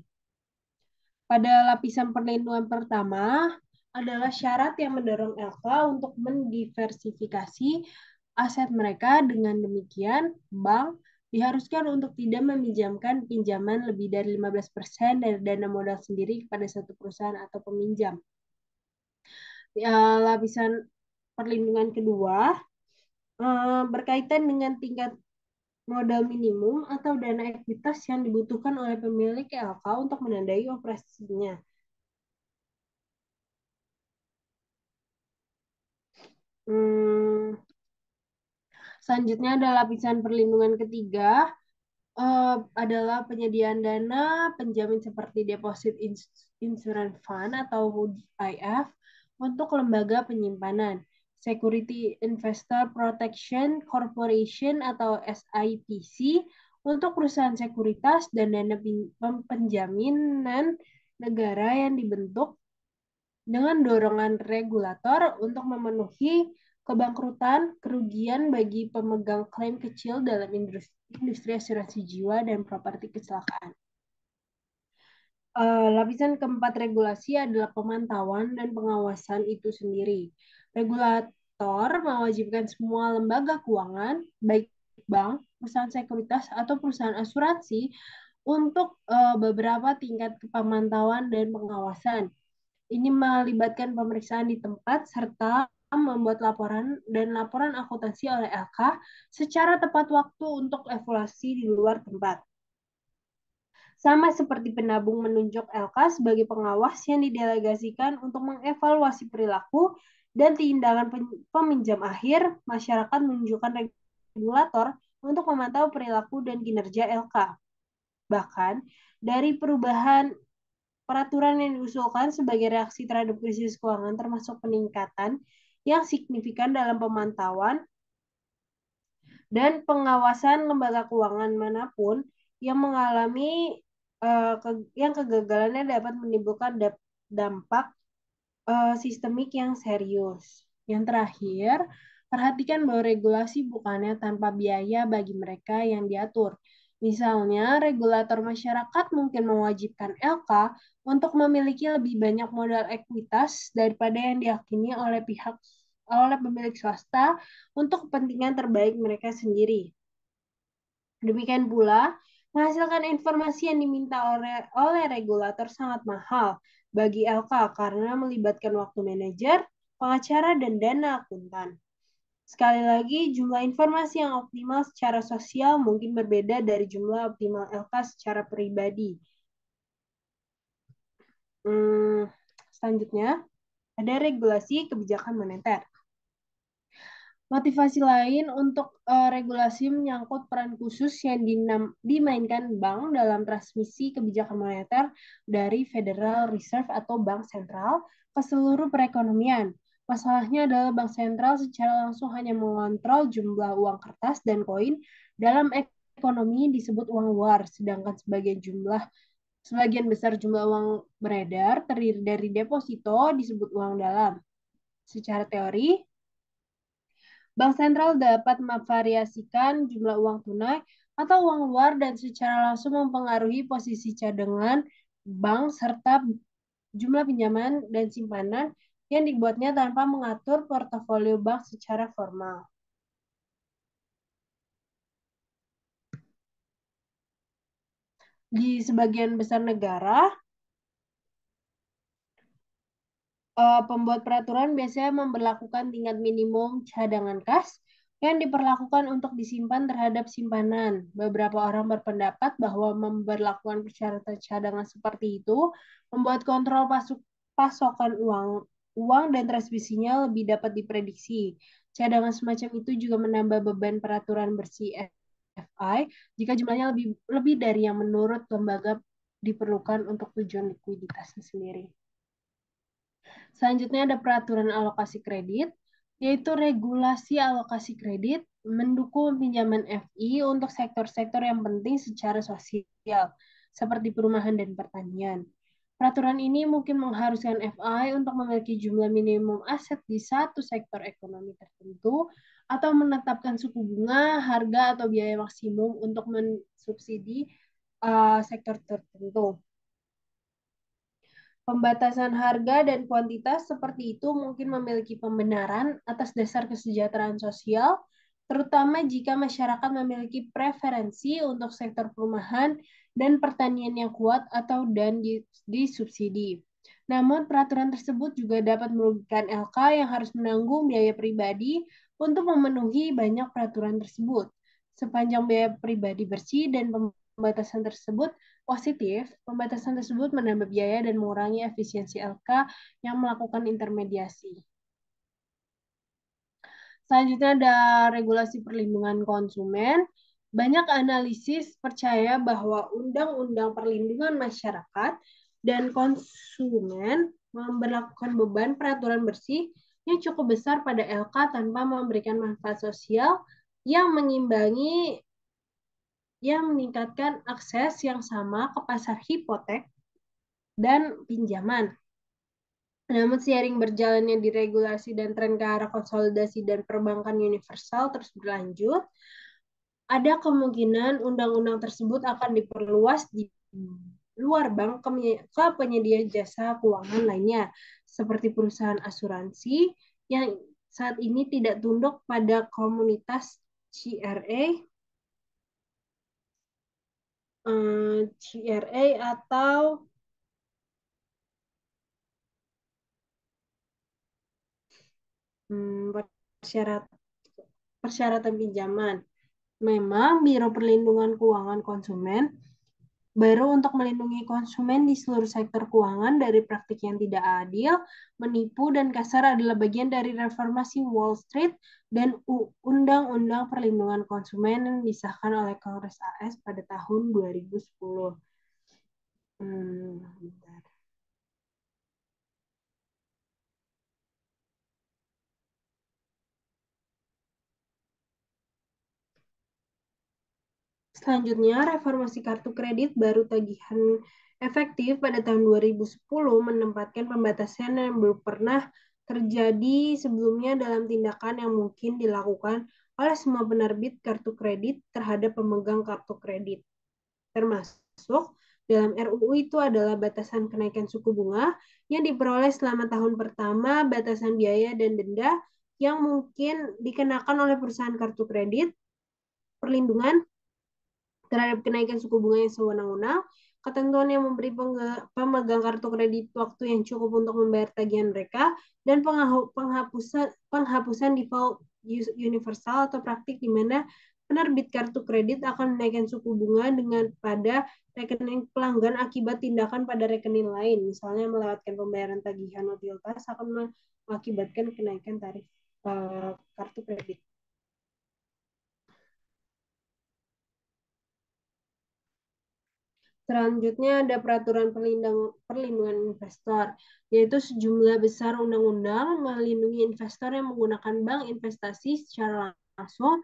Pada lapisan perlindungan pertama adalah syarat yang mendorong LK untuk mendiversifikasi aset mereka. Dengan demikian, bank diharuskan untuk tidak meminjamkan pinjaman lebih dari 15% dari dana modal sendiri kepada satu perusahaan atau peminjam. Lapisan perlindungan kedua berkaitan dengan tingkat modal minimum atau dana ekuitas yang dibutuhkan oleh pemilik LK untuk menandai operasinya. Hmm, Selanjutnya ada lapisan perlindungan ketiga, adalah penyediaan dana penjamin seperti Deposit Insurance Fund atau DIF untuk lembaga penyimpanan, Security Investor Protection Corporation atau SIPC untuk perusahaan sekuritas dan dana penjaminan negara yang dibentuk dengan dorongan regulator untuk memenuhi kebangkrutan kerugian bagi pemegang klaim kecil dalam industri asuransi jiwa dan properti kecelakaan. Lapisan keempat regulasi adalah pemantauan dan pengawasan itu sendiri. Regulator mewajibkan semua lembaga keuangan, baik bank, perusahaan sekuritas, atau perusahaan asuransi untuk beberapa tingkat pemantauan dan pengawasan. Ini melibatkan pemeriksaan di tempat serta membuat laporan dan laporan akuntansi oleh LK secara tepat waktu untuk evaluasi di luar tempat. Sama seperti penabung menunjuk LK sebagai pengawas yang didelegasikan untuk mengevaluasi perilaku dan tindakan peminjam akhir, masyarakat menunjukkan regulator untuk memantau perilaku dan kinerja LK. Bahkan, dari perubahan peraturan yang diusulkan sebagai reaksi terhadap krisis keuangan termasuk peningkatan yang signifikan dalam pemantauan dan pengawasan lembaga keuangan manapun yang mengalami yang kegagalannya dapat menimbulkan dampak sistemik yang serius. Yang terakhir, perhatikan bahwa regulasi bukannya tanpa biaya bagi mereka yang diatur. Misalnya, regulator masyarakat mungkin mewajibkan LK untuk memiliki lebih banyak modal ekuitas daripada yang diyakini oleh pemilik swasta untuk kepentingan terbaik mereka sendiri. Demikian pula, menghasilkan informasi yang diminta oleh regulator sangat mahal bagi LK karena melibatkan waktu manajer, pengacara, dan dana akuntan. Sekali lagi, jumlah informasi yang optimal secara sosial mungkin berbeda dari jumlah optimal LK secara pribadi. Selanjutnya, ada regulasi kebijakan moneter. Motivasi lain untuk regulasi menyangkut peran khusus yang dimainkan bank dalam transmisi kebijakan moneter dari Federal Reserve atau Bank Sentral ke seluruh perekonomian. Masalahnya adalah Bank Sentral secara langsung hanya mengontrol jumlah uang kertas dan koin dalam ekonomi disebut uang luar, sedangkan sebagian besar jumlah uang beredar terdiri dari deposito disebut uang dalam. Secara teori, Bank sentral dapat memvariasikan jumlah uang tunai atau uang luar dan secara langsung mempengaruhi posisi cadangan bank serta jumlah pinjaman dan simpanan yang dibuatnya tanpa mengatur portofolio bank secara formal. Di sebagian besar negara, pembuat peraturan biasanya memberlakukan tingkat minimum cadangan kas yang diperlakukan untuk disimpan terhadap simpanan. Beberapa orang berpendapat bahwa memberlakukan persyaratan cadangan seperti itu membuat kontrol pasokan uang dan transmisinya lebih dapat diprediksi. Cadangan semacam itu juga menambah beban peraturan bersih FI jika jumlahnya lebih dari yang menurut lembaga diperlukan untuk tujuan likuiditasnya sendiri. Selanjutnya ada peraturan alokasi kredit, yaitu regulasi alokasi kredit mendukung pinjaman FI untuk sektor-sektor yang penting secara sosial, seperti perumahan dan pertanian. Peraturan ini mungkin mengharuskan FI untuk memiliki jumlah minimum aset di satu sektor ekonomi tertentu, atau menetapkan suku bunga, harga, atau biaya maksimum untuk mensubsidi sektor tertentu. Pembatasan harga dan kuantitas seperti itu mungkin memiliki pembenaran atas dasar kesejahteraan sosial, terutama jika masyarakat memiliki preferensi untuk sektor perumahan dan pertanian yang kuat atau dan disubsidi. Namun peraturan tersebut juga dapat merugikan LK yang harus menanggung biaya pribadi untuk memenuhi banyak peraturan tersebut. Sepanjang biaya pribadi bersih dan pembatasan tersebut positif, pembatasan tersebut menambah biaya dan mengurangi efisiensi LK yang melakukan intermediasi. Selanjutnya ada regulasi perlindungan konsumen. Banyak analisis percaya bahwa Undang-Undang Perlindungan Masyarakat dan Konsumen memberlakukan beban peraturan bersih yang cukup besar pada LK tanpa memberikan manfaat sosial yang mengimbangi yang meningkatkan akses yang sama ke pasar hipotek dan pinjaman. Namun seiring berjalannya diregulasi dan tren ke arah konsolidasi dan perbankan universal terus berlanjut, ada kemungkinan undang-undang tersebut akan diperluas di luar bank ke penyedia jasa keuangan lainnya, seperti perusahaan asuransi yang saat ini tidak tunduk pada komunitas CRA atau persyarat, persyaratan pinjaman. Memang Biro Perlindungan Keuangan Konsumen baru untuk melindungi konsumen di seluruh sektor keuangan dari praktik yang tidak adil, menipu, dan kasar adalah bagian dari reformasi Wall Street dan Undang-Undang Perlindungan Konsumen yang disahkan oleh Kongres AS pada tahun 2010. Bentar. Selanjutnya, reformasi kartu kredit baru tagihan efektif pada tahun 2010 menempatkan pembatasan yang belum pernah terjadi sebelumnya dalam tindakan yang mungkin dilakukan oleh semua penerbit kartu kredit terhadap pemegang kartu kredit. Termasuk dalam RUU itu adalah batasan kenaikan suku bunga yang diperoleh selama tahun pertama, batasan biaya dan denda yang mungkin dikenakan oleh perusahaan kartu kredit, perlindungan terhadap kenaikan suku bunga yang sewenang-wenang, ketentuan yang memberi pemegang kartu kredit waktu yang cukup untuk membayar tagihan mereka, dan penghapusan default universal atau praktik di mana penerbit kartu kredit akan menaikkan suku bunga dengan pada rekening pelanggan akibat tindakan pada rekening lain, misalnya melewatkan pembayaran tagihan utilitas akan mengakibatkan kenaikan tarif kartu kredit. Selanjutnya ada peraturan perlindungan investor, yaitu sejumlah besar undang-undang melindungi investor yang menggunakan bank investasi secara langsung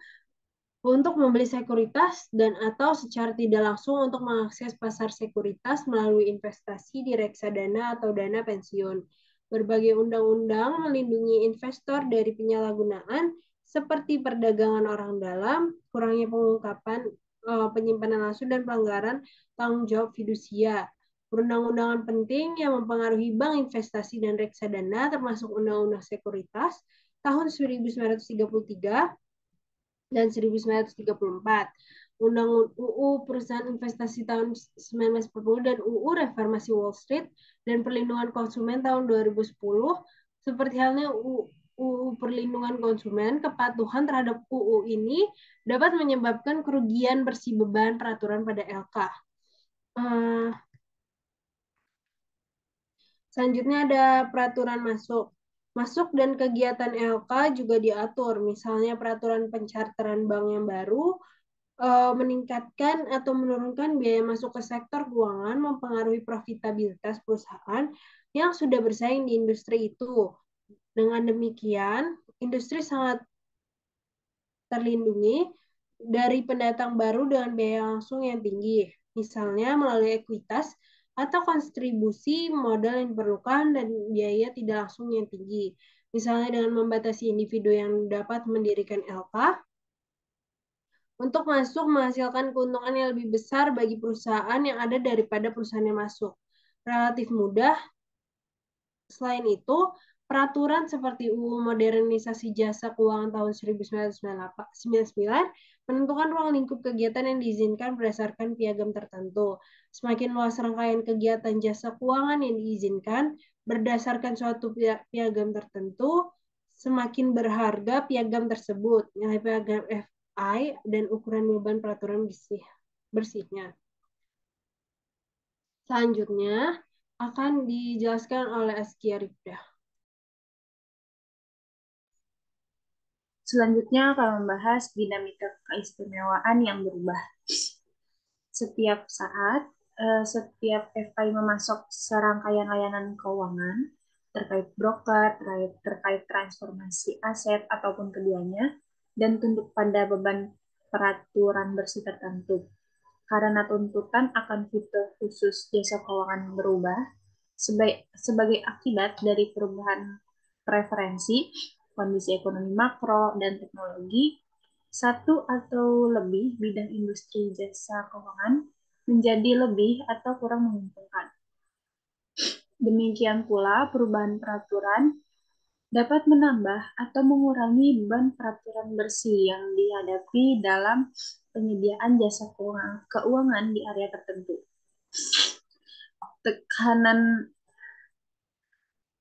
untuk membeli sekuritas dan atau secara tidak langsung untuk mengakses pasar sekuritas melalui investasi di reksadana atau dana pensiun. Berbagai undang-undang melindungi investor dari penyalahgunaan seperti perdagangan orang dalam, kurangnya pengungkapan penyimpanan langsung dan pelanggaran tanggung jawab fidusia. Perundang-undangan penting yang mempengaruhi bank investasi dan reksadana termasuk Undang-Undang Sekuritas tahun 1933 dan 1934, Undang UU Perusahaan Investasi tahun 1940 dan UU Reformasi Wall Street dan Perlindungan Konsumen tahun 2010, seperti halnya UU Perlindungan Konsumen, kepatuhan terhadap UU ini dapat menyebabkan kerugian bersih beban peraturan pada LK. Selanjutnya ada peraturan masuk. Masuk dan kegiatan LK juga diatur, misalnya peraturan pencharteran bank yang baru, meningkatkan atau menurunkan biaya masuk ke sektor keuangan mempengaruhi profitabilitas perusahaan yang sudah bersaing di industri itu. Dengan demikian, industri sangat terlindungi dari pendatang baru dengan biaya langsung yang tinggi, misalnya melalui ekuitas atau kontribusi modal yang diperlukan dan biaya tidak langsung yang tinggi, misalnya dengan membatasi individu yang dapat mendirikan LK untuk masuk menghasilkan keuntungan yang lebih besar bagi perusahaan yang ada daripada perusahaan yang masuk. Relatif mudah. Selain itu, peraturan seperti UU Modernisasi Jasa Keuangan tahun 1999 menentukan ruang lingkup kegiatan yang diizinkan berdasarkan piagam tertentu. Semakin luas rangkaian kegiatan jasa keuangan yang diizinkan berdasarkan suatu piagam tertentu, semakin berharga piagam tersebut. Nilai piagam KPI dan ukuran beban peraturan bersihnya. Selanjutnya akan dijelaskan oleh Askia Rifda. Selanjutnya akan membahas dinamika keistimewaan yang berubah. Setiap saat, setiap FI memasok serangkaian layanan keuangan terkait broker, terkait transformasi aset ataupun keduanya, dan tunduk pada beban peraturan bersih tertentu. Karena tuntutan akan fitur khusus jasa keuangan berubah, sebagai akibat dari perubahan preferensi, kondisi ekonomi makro, dan teknologi, satu atau lebih bidang industri jasa keuangan menjadi lebih atau kurang menguntungkan. Demikian pula perubahan peraturan dapat menambah atau mengurangi beban peraturan bersih yang dihadapi dalam penyediaan jasa keuangan di area tertentu. Tekanan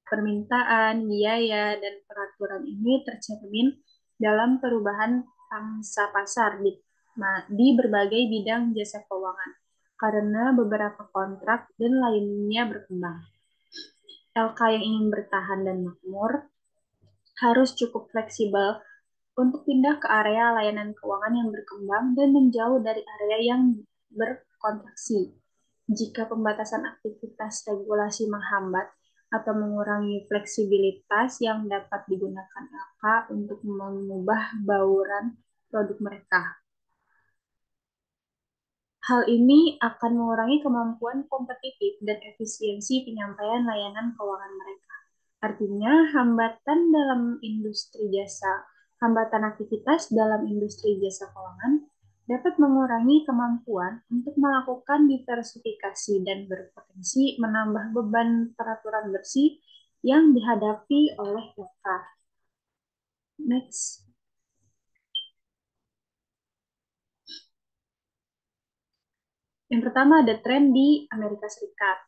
permintaan, biaya, dan peraturan ini tercermin dalam perubahan pangsa pasar di berbagai bidang jasa keuangan karena beberapa kontrak dan lainnya berkembang. LK yang ingin bertahan dan makmur harus cukup fleksibel untuk pindah ke area layanan keuangan yang berkembang dan menjauh dari area yang berkontraksi. Jika pembatasan aktivitas regulasi menghambat atau mengurangi fleksibilitas yang dapat digunakan LK untuk mengubah bauran produk mereka. Hal ini akan mengurangi kemampuan kompetitif dan efisiensi penyampaian layanan keuangan mereka. Artinya, hambatan aktivitas dalam industri jasa keuangan dapat mengurangi kemampuan untuk melakukan diversifikasi dan berpotensi menambah beban peraturan bersih yang dihadapi oleh LK. Next. Yang pertama ada tren di Amerika Serikat.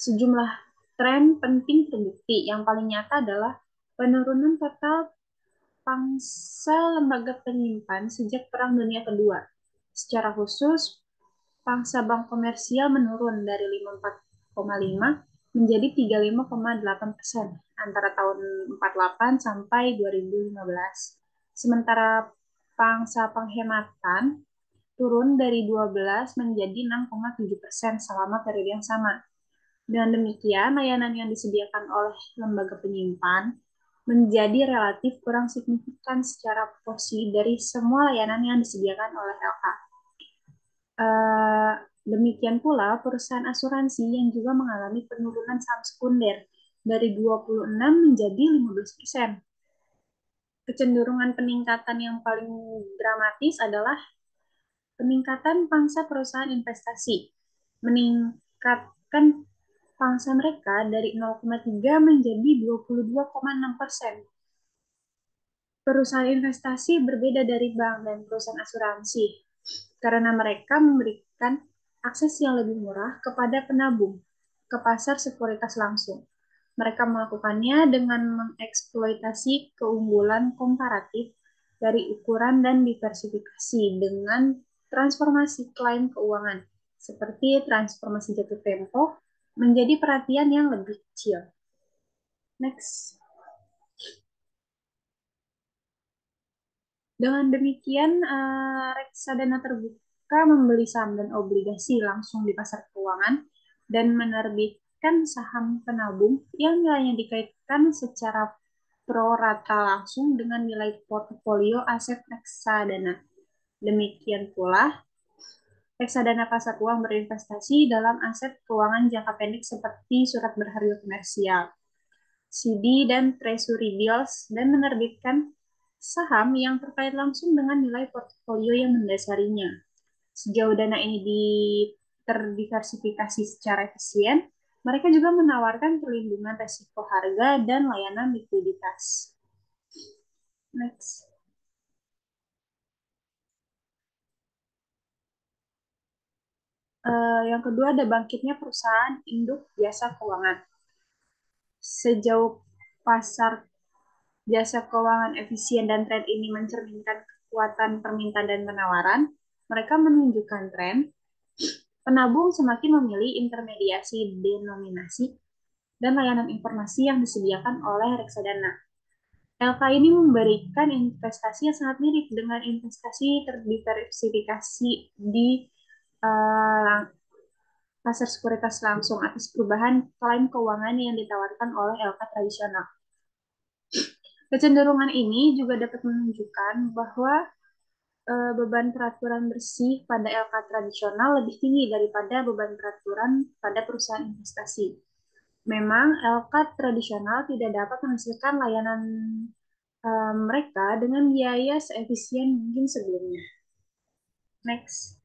Sejumlah tren penting terbukti. Yang paling nyata adalah penurunan total pangsa lembaga penyimpan sejak Perang Dunia Kedua. Secara khusus, pangsa bank komersial menurun dari 54,5 menjadi 35,8% antara tahun 48 sampai 2015. Sementara pangsa penghematan turun dari 12 menjadi 6,7% selama periode yang sama. Dengan demikian, layanan yang disediakan oleh lembaga penyimpan menjadi relatif kurang signifikan secara porsi dari semua layanan yang disediakan oleh LK. Demikian pula perusahaan asuransi yang juga mengalami penurunan saham sekunder dari 26 menjadi 15%. Kecenderungan peningkatan yang paling dramatis adalah peningkatan pangsa perusahaan investasi, meningkatkan pangsa mereka dari 0,3 menjadi 22,6%. Perusahaan investasi berbeda dari bank dan perusahaan asuransi karena mereka memberikan akses yang lebih murah kepada penabung ke pasar sekuritas langsung. Mereka melakukannya dengan mengeksploitasi keunggulan komparatif dari ukuran dan diversifikasi dengan transformasi klaim keuangan, seperti transformasi jatuh tempo, menjadi perhatian yang lebih kecil. Next. Dengan demikian, reksadana terbuka membeli saham dan obligasi langsung di pasar keuangan dan menerbitkan saham penabung yang nilainya dikaitkan secara pro rata langsung dengan nilai portofolio aset reksadana. Demikian pula, reksadana pasar uang berinvestasi dalam aset keuangan jangka pendek seperti surat berharga komersial, CD, dan treasury bills, dan menerbitkan saham yang terkait langsung dengan nilai portofolio yang mendasarinya. Sejauh dana ini terdiversifikasi secara efisien, mereka juga menawarkan perlindungan resiko harga dan layanan likuiditas. Next. Yang kedua ada bangkitnya perusahaan induk jasa keuangan. Sejauh pasar jasa keuangan efisien dan tren ini mencerminkan kekuatan permintaan dan penawaran, mereka menunjukkan tren penabung semakin memilih intermediasi denominasi dan layanan informasi yang disediakan oleh reksadana. LK ini memberikan investasi yang sangat mirip dengan investasi terdiversifikasi di uh, pasar sekuritas langsung atas perubahan klaim keuangan yang ditawarkan oleh LK tradisional. Kecenderungan ini juga dapat menunjukkan bahwa beban peraturan bersih pada LK tradisional lebih tinggi daripada beban peraturan pada perusahaan investasi. Memang LK tradisional tidak dapat menghasilkan layanan mereka dengan biaya seefisien mungkin sebelumnya. Next.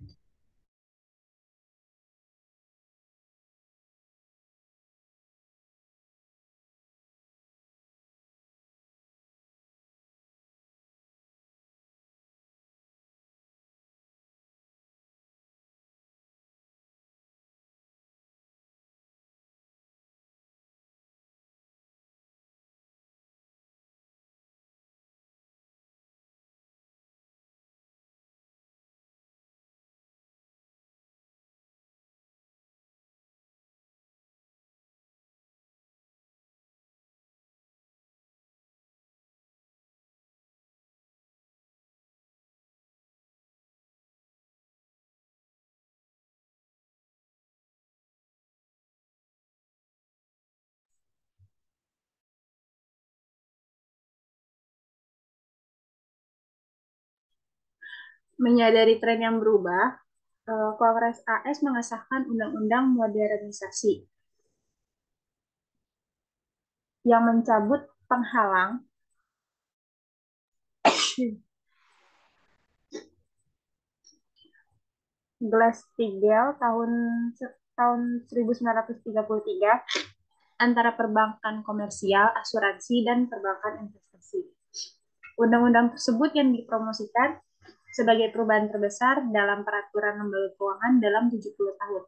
Menyadari tren yang berubah, Kongres AS mengesahkan Undang-Undang Modernisasi yang mencabut penghalang Glass-Steagall tahun 1933 antara perbankan komersial, asuransi, dan perbankan investasi. Undang-undang tersebut yang dipromosikan sebagai perubahan terbesar dalam peraturan lembaga keuangan dalam 70 tahun.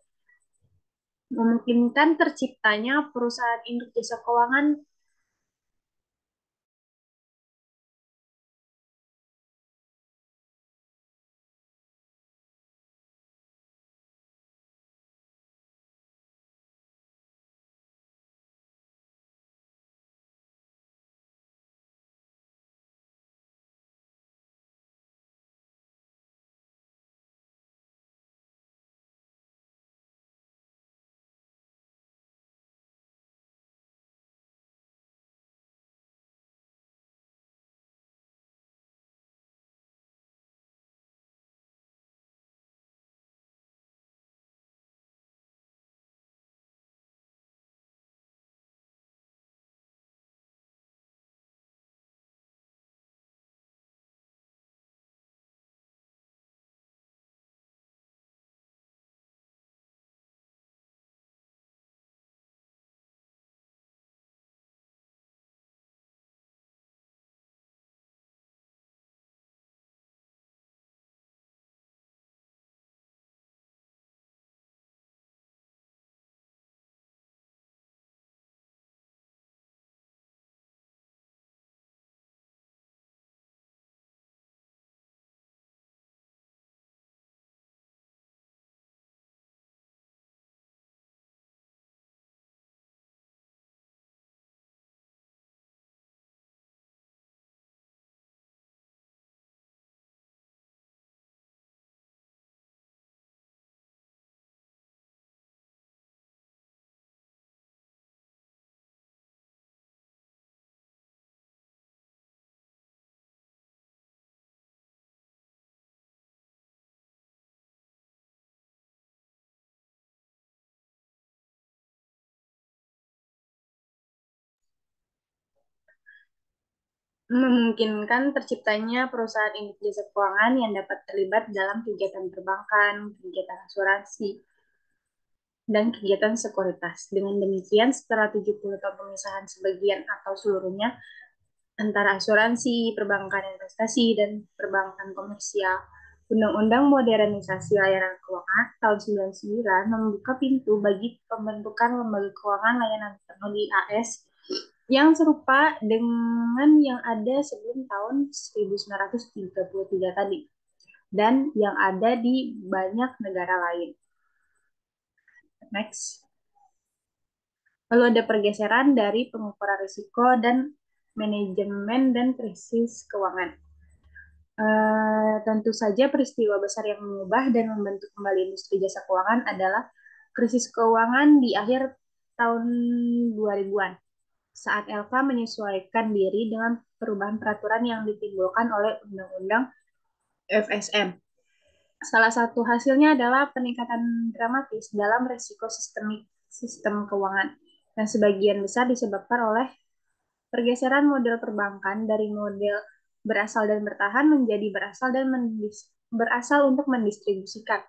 Memungkinkan terciptanya perusahaan induk jasa keuangan memungkinkan terciptanya perusahaan induk jasa keuangan yang dapat terlibat dalam kegiatan perbankan, kegiatan asuransi, dan kegiatan sekuritas. Dengan demikian, setelah 70 tahun pemisahan sebagian atau seluruhnya antara asuransi, perbankan investasi, dan perbankan komersial, Undang-Undang Modernisasi Layanan Keuangan tahun 1999 membuka pintu bagi pembentukan lembaga keuangan layanan teknologi AS yang serupa dengan yang ada sebelum tahun 1933 tadi dan yang ada di banyak negara lain. Next. Lalu ada pergeseran dari pengukuran risiko dan manajemen dan krisis keuangan. Tentu saja peristiwa besar yang mengubah dan membentuk kembali industri jasa keuangan adalah krisis keuangan di akhir tahun 2000-an saat LK menyesuaikan diri dengan perubahan peraturan yang ditimbulkan oleh Undang-Undang FSM. Salah satu hasilnya adalah peningkatan dramatis dalam risiko sistem keuangan yang sebagian besar disebabkan oleh pergeseran model perbankan dari model berasal dan bertahan menjadi berasal untuk mendistribusikan.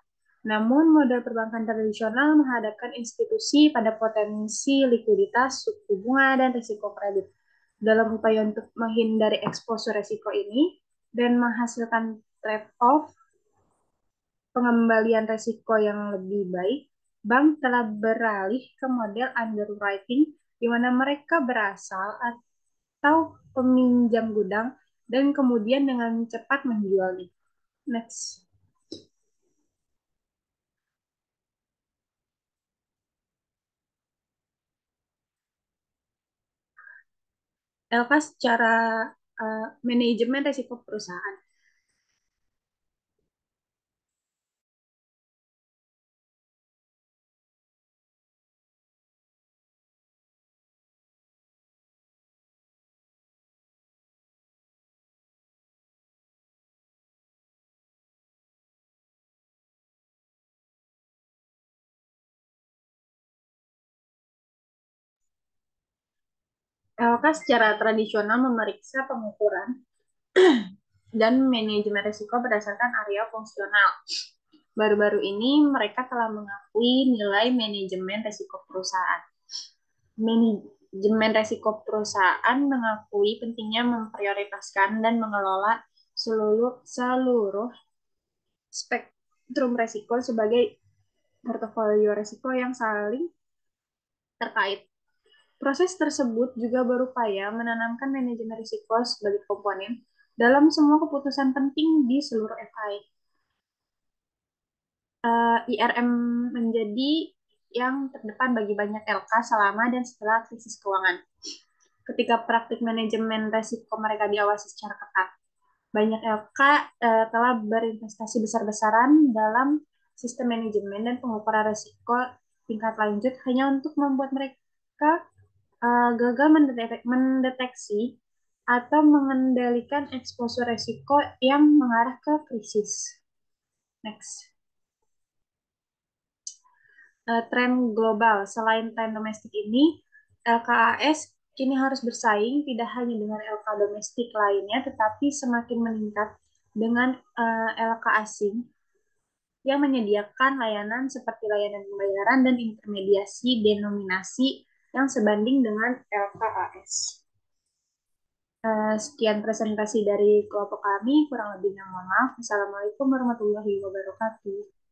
Namun, model perbankan tradisional menghadapkan institusi pada potensi likuiditas, suku bunga, dan risiko kredit. Dalam upaya untuk menghindari eksposur risiko ini dan menghasilkan trade-off pengembalian risiko yang lebih baik, bank telah beralih ke model underwriting di mana mereka berasal atau peminjam gudang dan kemudian dengan cepat menjualnya. Next. LK secara manajemen risiko perusahaan. LK secara tradisional memeriksa pengukuran dan manajemen risiko berdasarkan area fungsional. Baru-baru ini mereka telah mengakui nilai manajemen risiko perusahaan. Manajemen risiko perusahaan mengakui pentingnya memprioritaskan dan mengelola seluruh spektrum risiko sebagai portofolio risiko yang saling terkait. Proses tersebut juga berupaya menanamkan manajemen risiko sebagai komponen dalam semua keputusan penting di seluruh FI. IRM menjadi yang terdepan bagi banyak LK selama dan setelah krisis keuangan. Ketika praktik manajemen risiko mereka diawasi secara ketat, banyak LK telah berinvestasi besar-besaran dalam sistem manajemen dan pengukuran risiko tingkat lanjut hanya untuk membuat mereka gagal mendeteksi atau mengendalikan eksposur risiko yang mengarah ke krisis. Next. Tren global. Selain tren domestik ini, LKAS kini harus bersaing tidak hanya dengan LK domestik lainnya, tetapi semakin meningkat dengan LK asing yang menyediakan layanan seperti layanan pembayaran dan intermediasi denominasi yang sebanding dengan LKAS. Sekian presentasi dari kelompok kami, kurang lebihnya mohon maaf. Assalamualaikum warahmatullahi wabarakatuh.